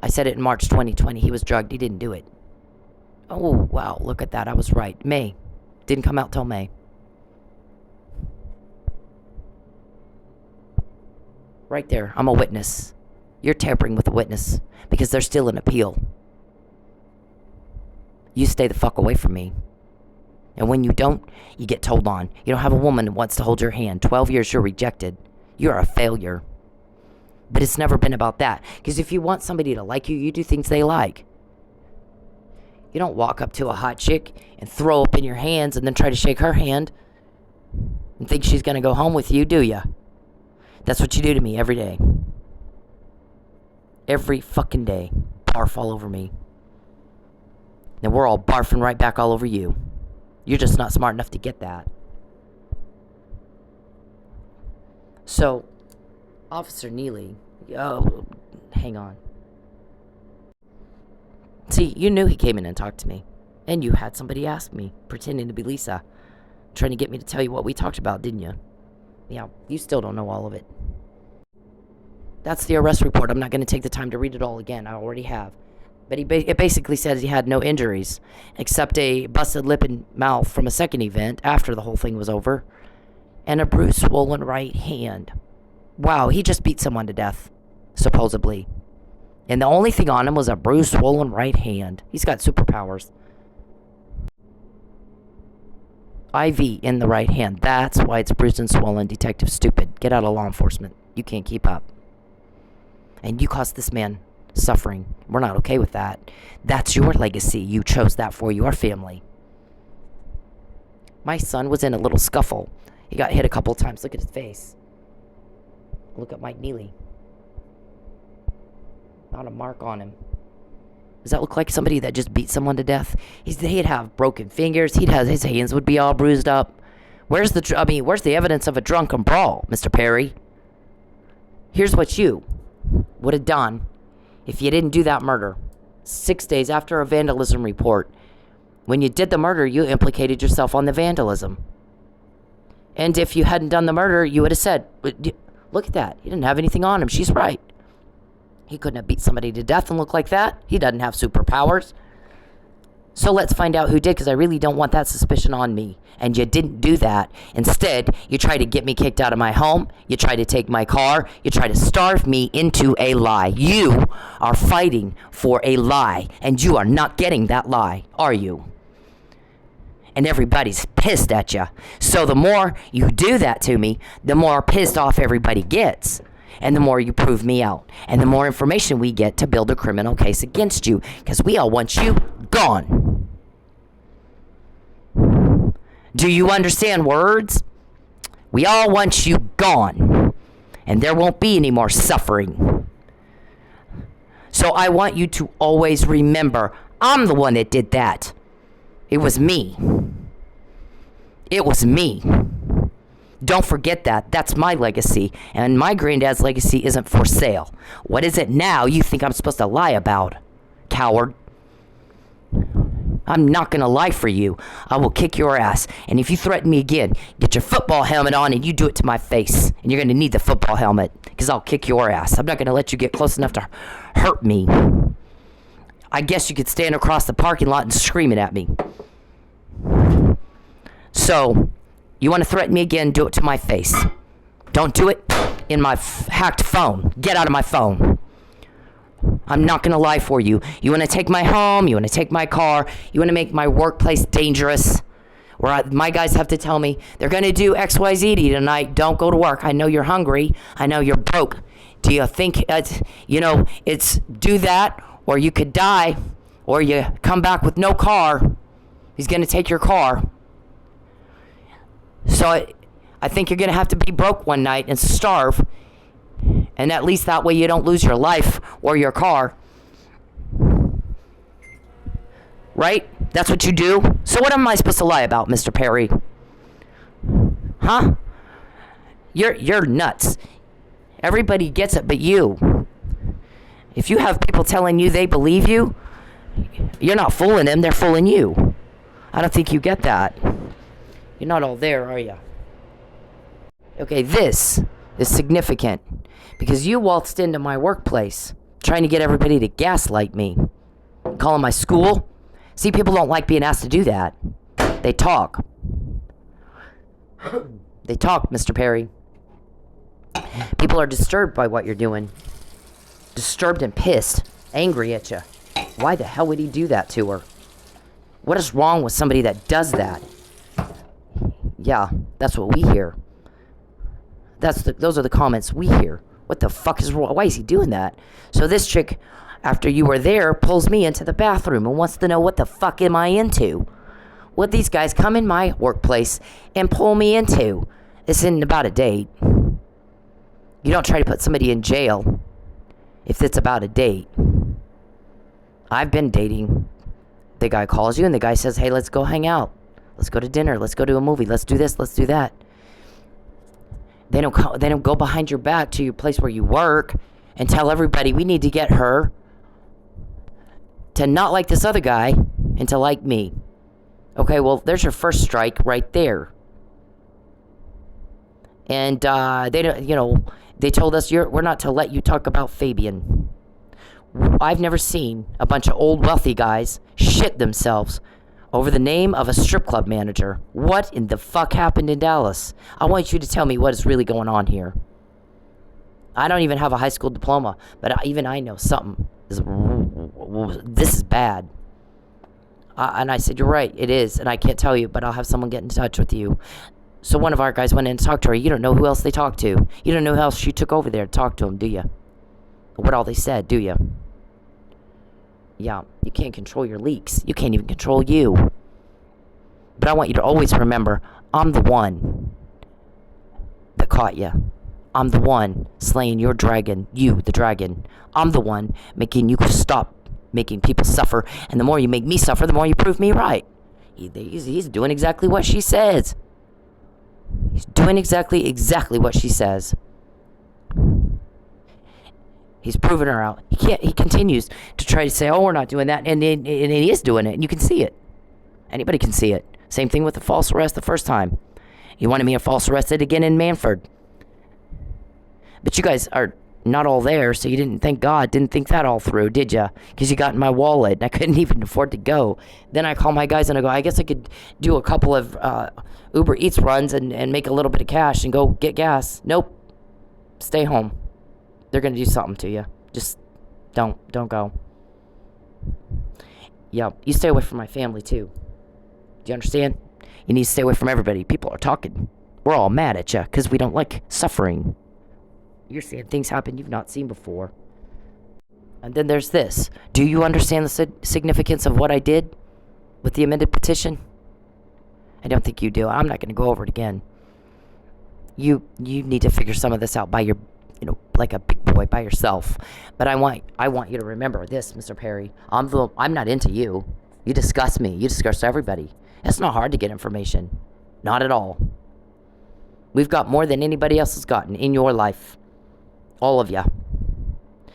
S2: I said it in March 2020. He was drugged. He didn't do it. Oh, wow. Look at that. I was right. May. Didn't come out till May. Right there. I'm a witness. You're tampering with a witness because there's still an appeal. You stay the fuck away from me. And when you don't, you get told on. You don't have a woman that wants to hold your hand. 12 years, you're rejected. You're a failure. But it's never been about that. Because if you want somebody to like you, you do things they like. You don't walk up to a hot chick and throw up in your hands and then try to shake her hand and think she's going to go home with you, do ya? That's what you do to me every day. Every fucking day. Barf all over me. And we're all barfing right back all over you. You're just not smart enough to get that. So, Officer Neely, hang on. See, you knew he came in and talked to me. And you had somebody ask me, pretending to be Lisa, trying to get me to tell you what we talked about, didn't you? Yeah, you still don't know all of it. That's the arrest report. I'm not going to take the time to read it all again. I already have. But it basically says he had no injuries, except a busted lip and mouth from a second event after the whole thing was over, and a bruised, swollen right hand. Wow, he just beat someone to death, supposedly. And the only thing on him was a bruised, swollen right hand. He's got superpowers. IV in the right hand. That's why it's bruised and swollen. Detective stupid. Get out of law enforcement. You can't keep up. And you caused this man suffering. We're not okay with that. That's your legacy. You chose that for your family. My son was in a little scuffle. He got hit a couple of times. Look at his face. Look at Mike Neely. Not a mark on him. Does that look like somebody that just beat someone to death? He'd have broken fingers. His hands would be all bruised up. Where's the evidence of a drunken brawl, Mr. Perry? Here's what you would have done if you didn't do that murder. 6 days after a vandalism report. When you did the murder, you implicated yourself on the vandalism. And if you hadn't done the murder, you would have said, look at that. He didn't have anything on him. She's right. He couldn't have beat somebody to death and look like that. He doesn't have superpowers. So let's find out who did, because I really don't want that suspicion on me. And you didn't do that. Instead, you try to get me kicked out of my home. You try to take my car. You try to starve me into a lie. You are fighting for a lie, and you are not getting that lie, are you? And everybody's pissed at you. So the more you do that to me, the more pissed off everybody gets. And the more you prove me out. And the more information we get to build a criminal case against you. Because we all want you gone. Do you understand words? We all want you gone. And there won't be any more suffering. So I want you to always remember, I'm the one that did that. It was me. It was me. Don't forget that. That's my legacy. And my granddad's legacy isn't for sale. What is it now you think I'm supposed to lie about, coward? I'm not going to lie for you. I will kick your ass. And if you threaten me again, get your football helmet on and you do it to my face. And you're going to need the football helmet because I'll kick your ass. I'm not going to let you get close enough to hurt me. I guess you could stand across the parking lot and scream it at me. So, you want to threaten me again, do it to my face. Don't do it in my hacked phone. Get out of my phone. I'm not going to lie for you. You want to take my home, you want to take my car, you want to make my workplace dangerous, where my guys have to tell me, they're going to do XYZ tonight, don't go to work. I know you're hungry. I know you're broke. Do you think, it's do that, or you could die, or you come back with no car. He's going to take your car. So I think you're going to have to be broke one night and starve. And at least that way you don't lose your life or your car. Right? That's what you do? So what am I supposed to lie about, Mr. Perry? Huh? You're nuts. Everybody gets it but you. If you have people telling you they believe you, you're not fooling them, they're fooling you. I don't think you get that. You're not all there, are you? Okay, this is significant because you waltzed into my workplace trying to get everybody to gaslight me. Calling my school. See, people don't like being asked to do that. They talk. They talk, Mr. Perry. People are disturbed by what you're doing. Disturbed and pissed. Angry at you. Why the hell would he do that to her? What is wrong with somebody that does that? Yeah, that's what we hear. Those are the comments we hear. What the fuck is wrong? Why is he doing that? So this chick, after you were there, pulls me into the bathroom and wants to know what the fuck am I into? What these guys come in my workplace and pull me into? This isn't about a date. You don't try to put somebody in jail if it's about a date. I've been dating. The guy calls you and the guy says, hey, let's go hang out. Let's go to dinner. Let's go to a movie. Let's do this. Let's do that. They don't go behind your back to your place where you work and tell everybody we need to get her to not like this other guy and to like me. Okay, well, there's your first strike right there. And they don't, they told us we're not to let you talk about Fabian. I've never seen a bunch of old wealthy guys shit themselves over the name of a strip club manager. What in the fuck happened in Dallas? I want you to tell me what is really going on here. I don't even have a high school diploma, but even I know something. This is bad. And I said, you're right, it is. And I can't tell you, but I'll have someone get in touch with you. So one of our guys went in and talked to her. You don't know who else they talked to. You don't know who else she took over there to talk to them, do you? What all they said, do you? Yeah, you can't control your leaks. You can't even control you. But I want you to always remember, I'm the one that caught you. I'm the one slaying your dragon, you, the dragon. I'm the one making you stop making people suffer. And the more you make me suffer, the more you prove me right. He's doing exactly what she says. He's doing exactly what she says. He's proving her out. He continues to try to say, oh, we're not doing that. And he is doing it. And you can see it. Anybody can see it. Same thing with the false arrest the first time. You wanted me to false arrested again in Manford. But you guys are not all there, so you didn't think that all through, did you? Because you got in my wallet, and I couldn't even afford to go. Then I call my guys, and I go, I guess I could do a couple of Uber Eats runs and make a little bit of cash and go get gas. Nope. Stay home. They're going to do something to you. Just don't go. Yeah, you stay away from my family, too. Do you understand? You need to stay away from everybody. People are talking. We're all mad at you because we don't like suffering. You're seeing things happen you've not seen before. And then there's this. Do you understand the significance of what I did with the amended petition? I don't think you do. I'm not going to go over it again. You need to figure some of this out by your, like a big boy by yourself. But I want you to remember this, Mr. Perry. I'm not into you. You disgust me. You disgust everybody. It's not hard to get information. Not at all. We've got more than anybody else has gotten in your life. All of you.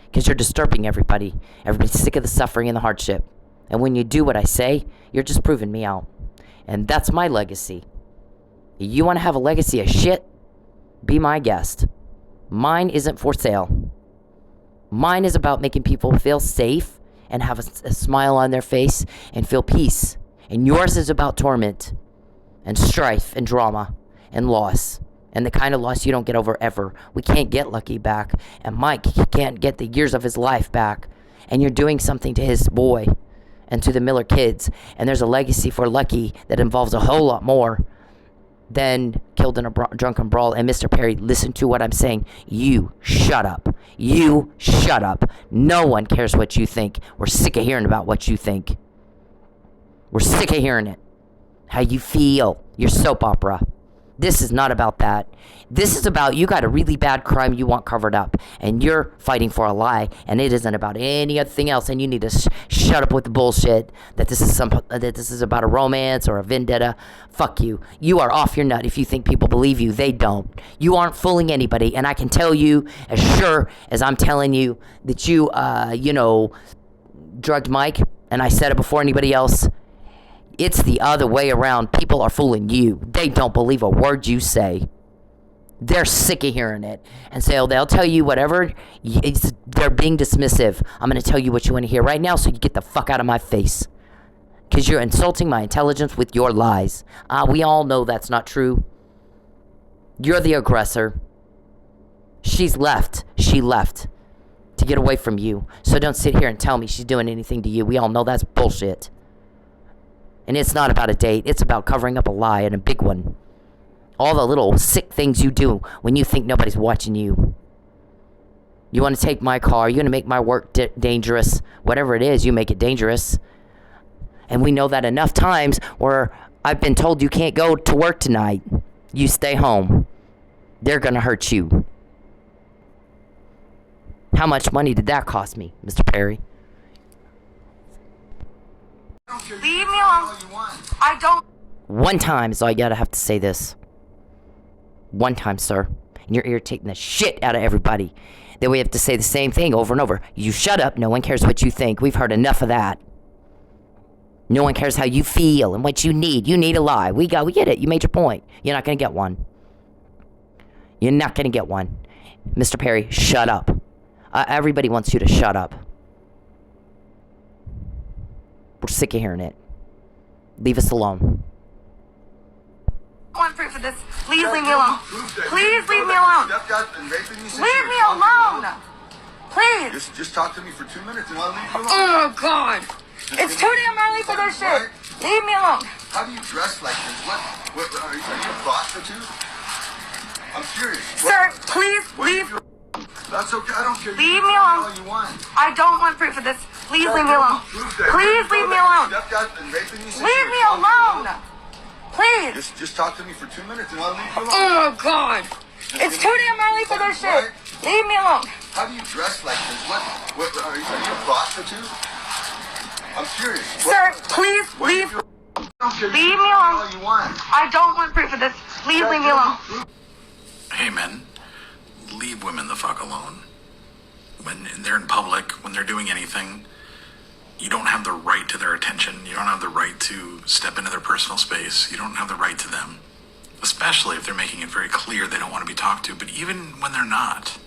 S2: Because you're disturbing everybody. Everybody's sick of the suffering and the hardship. And when you do what I say, you're just proving me out. And that's my legacy. You want to have a legacy of shit? Be my guest. Mine isn't for sale. Mine is about making people feel safe and have a smile on their face and feel peace. And yours is about torment and strife and drama and loss. And the kind of loss you don't get over ever. We can't get Lucky back. And Mike can't get the years of his life back. And you're doing something to his boy and to the Miller kids. And there's a legacy for Lucky that involves a whole lot more than killed in a drunken brawl. And Mr. Perry, listen to what I'm saying. You shut up. You shut up. No one cares what you think. We're sick of hearing about what you think. We're sick of hearing it. How you feel. Your soap opera. This is not about that. This is about you got a really bad crime you want covered up. And you're fighting for a lie. And it isn't about any other thing else. And you need to shut up with the bullshit that this is about a romance or a vendetta. Fuck you. You are off your nut if you think people believe you. They don't. You aren't fooling anybody. And I can tell you as sure as I'm telling you that you, drugged Mike. And I said it before anybody else. It's the other way around. People are fooling you. They don't believe a word you say. They're sick of hearing it. And so they'll tell you whatever. They're being dismissive. I'm going to tell you what you want to hear right now so you get the fuck out of my face. Because you're insulting my intelligence with your lies. We all know that's not true. You're the aggressor. She's left. She left to get away from you. So don't sit here and tell me she's doing anything to you. We all know that's bullshit. And it's not about a date. It's about covering up a lie, and a big one. All the little sick things you do when you think nobody's watching you. You want to take my car. You want to make my work dangerous. Whatever it is, you make it dangerous. And we know that enough times where I've been told you can't go to work tonight. You stay home. They're going to hurt you. How much money did that cost me, Mr. Perry?
S1: Leave me alone. I don't.
S2: One time is all you gotta have to say this. One time, sir. And you're irritating the shit out of everybody. Then we have to say the same thing over and over. You shut up. No one cares what you think. We've heard enough of that. No one cares how you feel and what you need. You need a lie. We get it. You made your point. You're not gonna get one. You're not gonna get one. Mr. Perry, shut up. Everybody wants you to shut up. We're sick of hearing it. Leave us alone.
S1: I want proof of this. Please leave me alone. Please leave me alone. Leave me alone. Please.
S3: Just talk to me for 2 minutes and I'll leave you alone.
S1: Oh my God. It's too damn early for this shit. Leave me alone.
S3: How do you dress like this? What are you a prostitute? I'm curious.
S1: Sir, please leave.
S3: That's okay. I don't care.
S1: Leave me alone.
S3: All you want.
S1: I don't want proof of this. Please leave me alone. Please leave me alone. Leave me alone. Please.
S3: Just talk to me for 2 minutes and I'll leave you alone.
S1: Oh my God. It's too damn early for this shit. Leave me alone.
S3: How do you dress like this? What are you a prostitute? I'm curious.
S1: Sir, please leave. Leave me alone.
S3: All you want.
S1: I don't want proof of this. Please leave me alone.
S4: Hey men, leave women the fuck alone. When they're in public, when they're doing anything, you don't have the right to their attention. You don't have the right to step into their personal space. You don't have the right to them. Especially if they're making it very clear they don't want to be talked to. But even when they're not,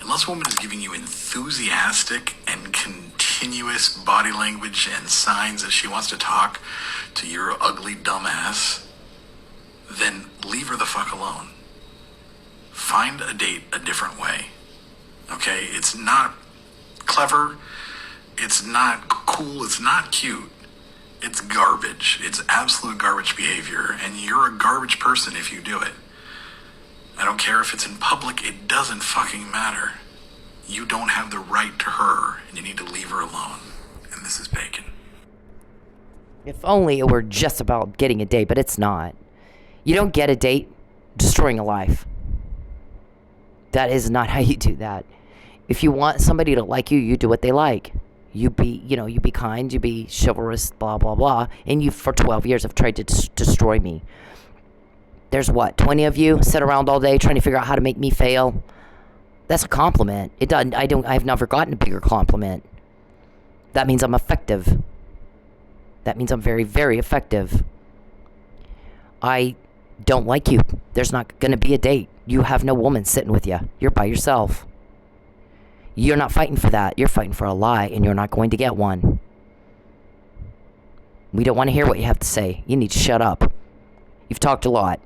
S4: unless a woman is giving you enthusiastic and continuous body language and signs that she wants to talk to your ugly dumbass, then leave her the fuck alone. Find a date a different way. Okay? It's not clever. It's not cool. It's not cute. It's garbage. It's absolute garbage behavior. And you're a garbage person if you do it. I don't care if it's in public. It doesn't fucking matter. You don't have the right to her. And you need to leave her alone. And this is bacon.
S2: If only it were just about getting a date, but it's not. You don't get a date destroying a life. That is not how you do that. If you want somebody to like you, you do what they like. You be kind, you be chivalrous, blah, blah, blah. And you, for 12 years, have tried to destroy me. There's what, 20 of you sit around all day trying to figure out how to make me fail? That's a compliment. I've never gotten a bigger compliment. That means I'm effective. That means I'm very, very effective. I don't like you. There's not going to be a date. You have no woman sitting with you. You're by yourself. You're not fighting for that. You're fighting for a lie, and you're not going to get one. We don't want to hear what you have to say. You need to shut up. You've talked a lot.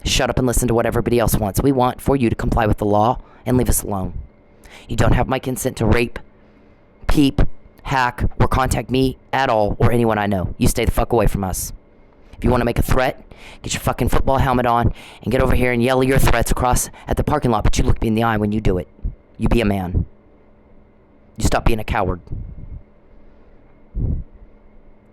S2: Shut up and listen to what everybody else wants. We want for you to comply with the law and leave us alone. You don't have my consent to rape, peep, hack, or contact me at all or anyone I know. You stay the fuck away from us. If you want to make a threat, get your fucking football helmet on and get over here and yell your threats across at the parking lot, but you look me in the eye when you do it. You be a man. You stop being a coward. Do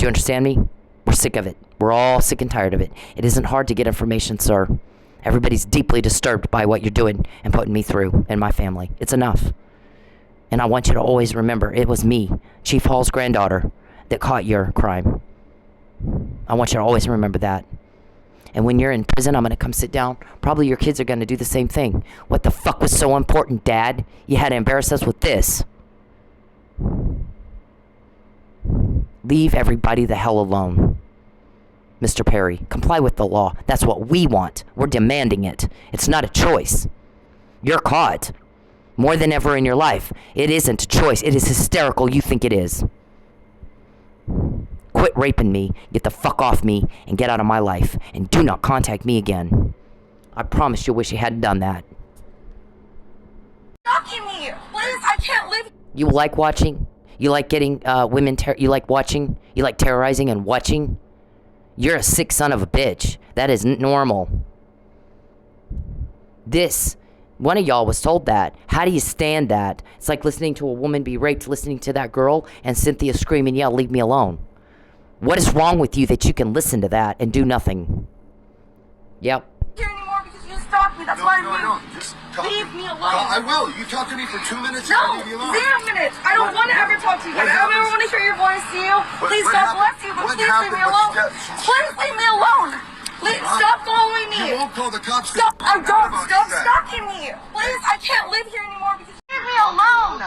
S2: you understand me? We're sick of it. We're all sick and tired of it. It isn't hard to get information, sir. Everybody's deeply disturbed by what you're doing and putting me through and my family. It's enough. And I want you to always remember, it was me, Chief Hall's granddaughter, that caught your crime. I want you to always remember that. And when you're in prison, I'm going to come sit down. Probably your kids are going to do the same thing. What the fuck was so important, Dad? You had to embarrass us with this. Leave everybody the hell alone. Mr. Perry, comply with the law. That's what we want. We're demanding it. It's not a choice. You're caught. More than ever in your life. It isn't a choice. It is hysterical. You think it is. Quit raping me, get the fuck off me, and get out of my life. And do not contact me again. I promise you'll wish you hadn't done that.
S5: Stalking me! Please, I can't live.
S2: You like watching? You like getting women, you like watching? You like terrorizing and watching? You're a sick son of a bitch. That isn't normal. One of y'all was told that. How do you stand that? It's like listening to a woman be raped, listening to that girl, and Cynthia scream and yell, leave me alone. What is wrong with you that you can listen to that and do nothing? Yep.
S5: Here anymore because you stalked me. That's why I moved.
S3: Just
S5: leave me alone.
S3: I will. You talk to me for 2 minutes.
S5: No,
S3: and leave me alone.
S5: 0 minutes. I don't want to ever talk to you. I don't ever want to hear your voice to you. Please, God bless you, but please leave me alone. Please leave me alone. Please stop following me.
S3: You won't call the cops.
S5: Stop. I don't. Stop stalking me. Please, I can't live here anymore because leave me alone.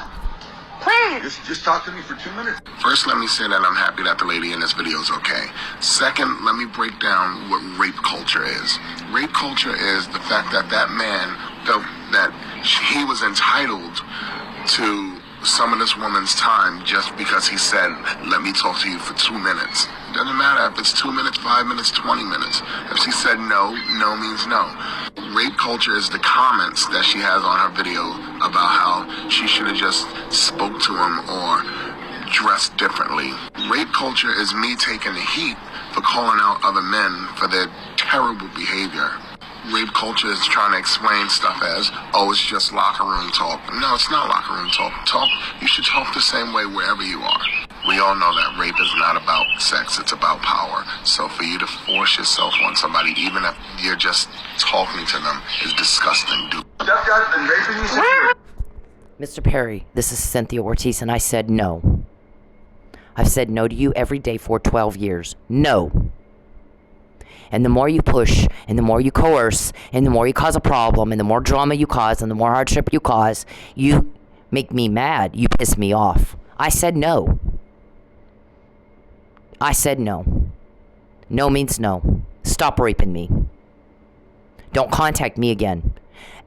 S5: Please.
S3: Just talk to me for 2 minutes.
S6: First, let me say that I'm happy that the lady in this video is okay. Second, let me break down what rape culture is. Rape culture is the fact that that man felt that he was entitled to some of this woman's time just because he said, let me talk to you for 2 minutes. Doesn't matter if it's 2 minutes, 5 minutes, 20 minutes. If she said no, no means no. Rape culture is the comments that she has on her video about how she should have just spoke to him or dressed differently. Rape culture is me taking the heat for calling out other men for their terrible behavior. Rape culture is trying to explain stuff as, oh, it's just locker room talk. No, it's not locker room talk. You should talk the same way wherever you are. We all know that rape is not about sex, it's about power. So for you to force yourself on somebody, even if you're just talking to them, is disgusting, dude.
S3: Stepdad's been raping you since
S2: Mr. Perry, this is Cynthia Ortiz, and I said no. I've said no to you every day for 12 years. No. And the more you push, and the more you coerce, and the more you cause a problem, and the more drama you cause, and the more hardship you cause, you make me mad. You piss me off. I said no. I said no. No means no. Stop raping me. Don't contact me again.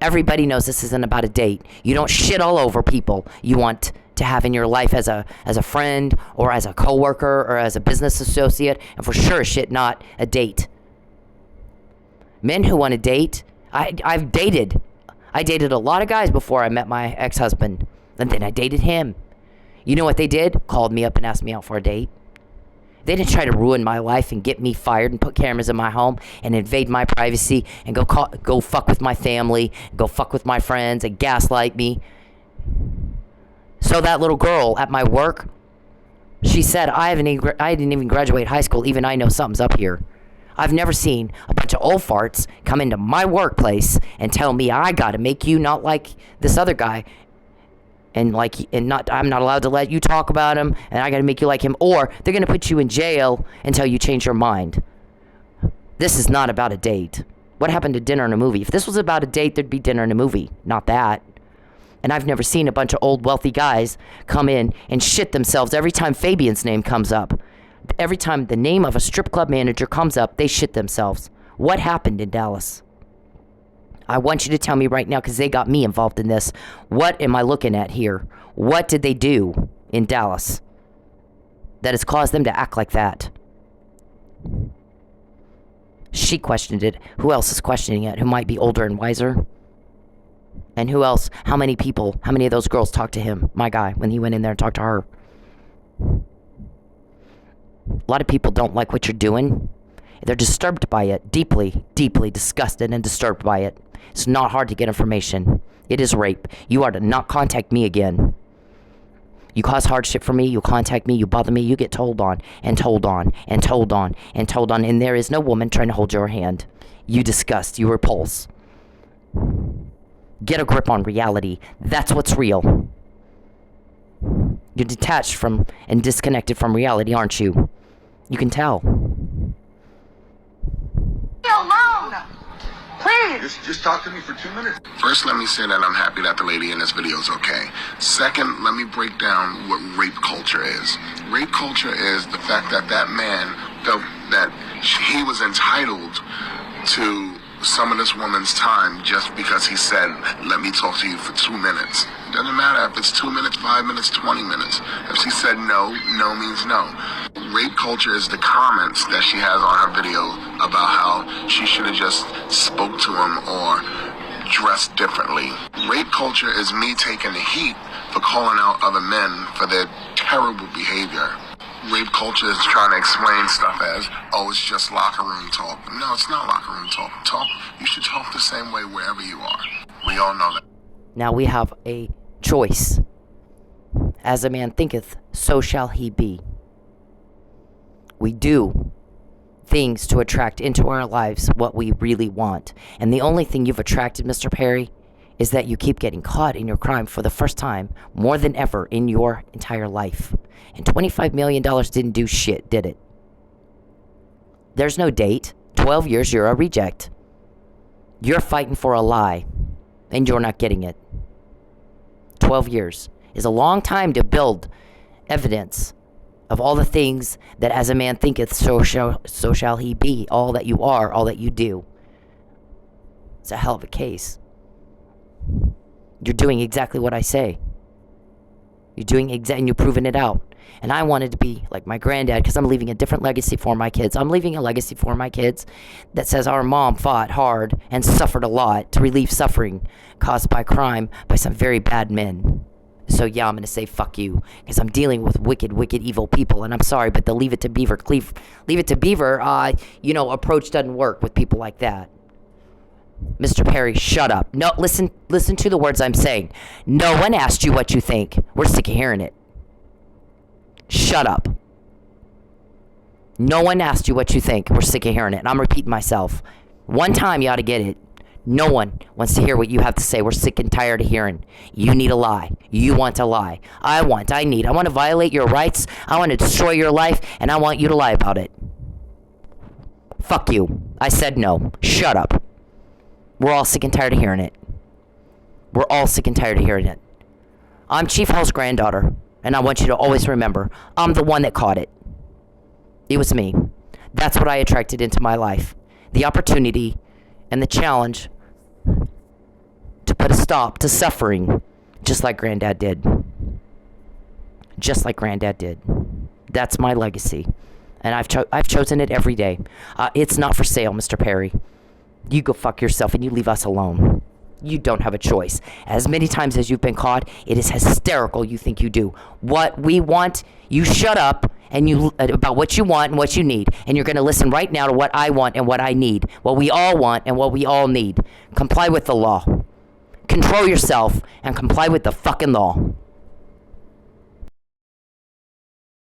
S2: Everybody knows this isn't about a date. You don't shit all over people you want to have in your life as a friend, or as a coworker, or as a business associate, and for sure shit not a date. Men who want to date, I've dated. I dated a lot of guys before I met my ex-husband. And then I dated him. You know what they did? Called me up and asked me out for a date. They didn't try to ruin my life and get me fired and put cameras in my home and invade my privacy and go fuck with my family, go fuck with my friends and gaslight me. So that little girl at my work, she said, I didn't even graduate high school. Even I know something's up here. I've never seen a bunch of old farts come into my workplace and tell me I gotta make you not like this other guy, and I'm not allowed to let you talk about him, and I gotta make you like him, or they're gonna put you in jail until you change your mind. This is not about a date. What happened to dinner and a movie? If this was about a date, there'd be dinner and a movie, not that. And I've never seen a bunch of old wealthy guys come in and shit themselves every time Fabian's name comes up. Every time the name of a strip club manager comes up, they shit themselves. What happened in Dallas? I want you to tell me right now, because they got me involved in this. What am I looking at here? What did they do in Dallas that has caused them to act like that? She questioned it. Who else is questioning it? Who might be older and wiser? And who else? How many of those girls talked to him, my guy, when he went in there and talked to her? A lot of people don't like what you're doing. They're disturbed by it. Deeply, deeply disgusted and disturbed by it. It's not hard to get information. It is rape. You are to not contact me again. You cause hardship for me, you contact me, you bother me, you get told on, and told on, and told on, and told on, and there is no woman trying to hold your hand. You disgust, you repulse. Get a grip on reality. That's what's real. You're detached from and disconnected from reality, aren't you? You can tell.
S5: Leave me alone. Please.
S3: Just talk to me for 2 minutes.
S6: First, let me say that I'm happy that the lady in this video is okay. Second, let me break down what rape culture is. Rape culture is the fact that that man felt that he was entitled to some of this woman's time just because he said, let me talk to you for 2 minutes. Doesn't matter if it's 2 minutes, 5 minutes, 20 minutes. If she said no, no means no. Rape culture is the comments that she has on her video about how she should have just spoke to him or dressed differently. Rape culture is me taking the heat for calling out other men for their terrible behavior. Rape culture is trying to explain stuff as, oh, it's just locker room talk. No, it's not locker room talk. You should talk the same way wherever you are. We all know that.
S2: Now we have a choice. As a man thinketh, so shall he be. We do things to attract into our lives what we really want. And the only thing you've attracted, Mr. Perry, is that you keep getting caught in your crime for the first time more than ever in your entire life. And $25 million didn't do shit, did it? There's no date. 12 years, you're a reject. You're fighting for a lie, and you're not getting it. 12 years is a long time to build evidence of all the things that as a man thinketh, so shall he be. All that you are, all that you do. It's a hell of a case. You're doing exactly what I say. You're doing and you're proving it out. And I wanted to be like my granddad because I'm leaving a different legacy for my kids. I'm leaving a legacy for my kids that says our mom fought hard and suffered a lot to relieve suffering caused by crime by some very bad men. So yeah, I'm going to say fuck you because I'm dealing with wicked, evil people. And I'm sorry, but the leave it to Beaver approach doesn't work with people like that. Mr. Perry, shut up. No, listen to the words I'm saying. No one asked you what you think. We're sick of hearing it. Shut up. No one asked you what you think. We're sick of hearing it. And I'm repeating myself. One time you ought to get it. No one wants to hear what you have to say. We're sick and tired of hearing. You need a lie. You want to lie. I want to violate your rights. I want to destroy your life. And I want you to lie about it. Fuck you. I said no. Shut up. We're all sick and tired of hearing it. We're all sick and tired of hearing it. I'm Chief Hall's granddaughter. And I want you to always remember, I'm the one that caught it. It was me. That's what I attracted into my life. The opportunity and the challenge to put a stop to suffering, just like Granddad did. Just like Granddad did. That's my legacy. And I've chosen it every day. It's not for sale, Mr. Perry. You go fuck yourself and you leave us alone. You don't have a choice. As many times as you've been caught, it is hysterical you think you do. What we want, you shut up and you about what you want and what you need. And you're going to listen right now to what I want and what I need. What we all want and what we all need. Comply with the law. Control yourself and comply with the fucking law.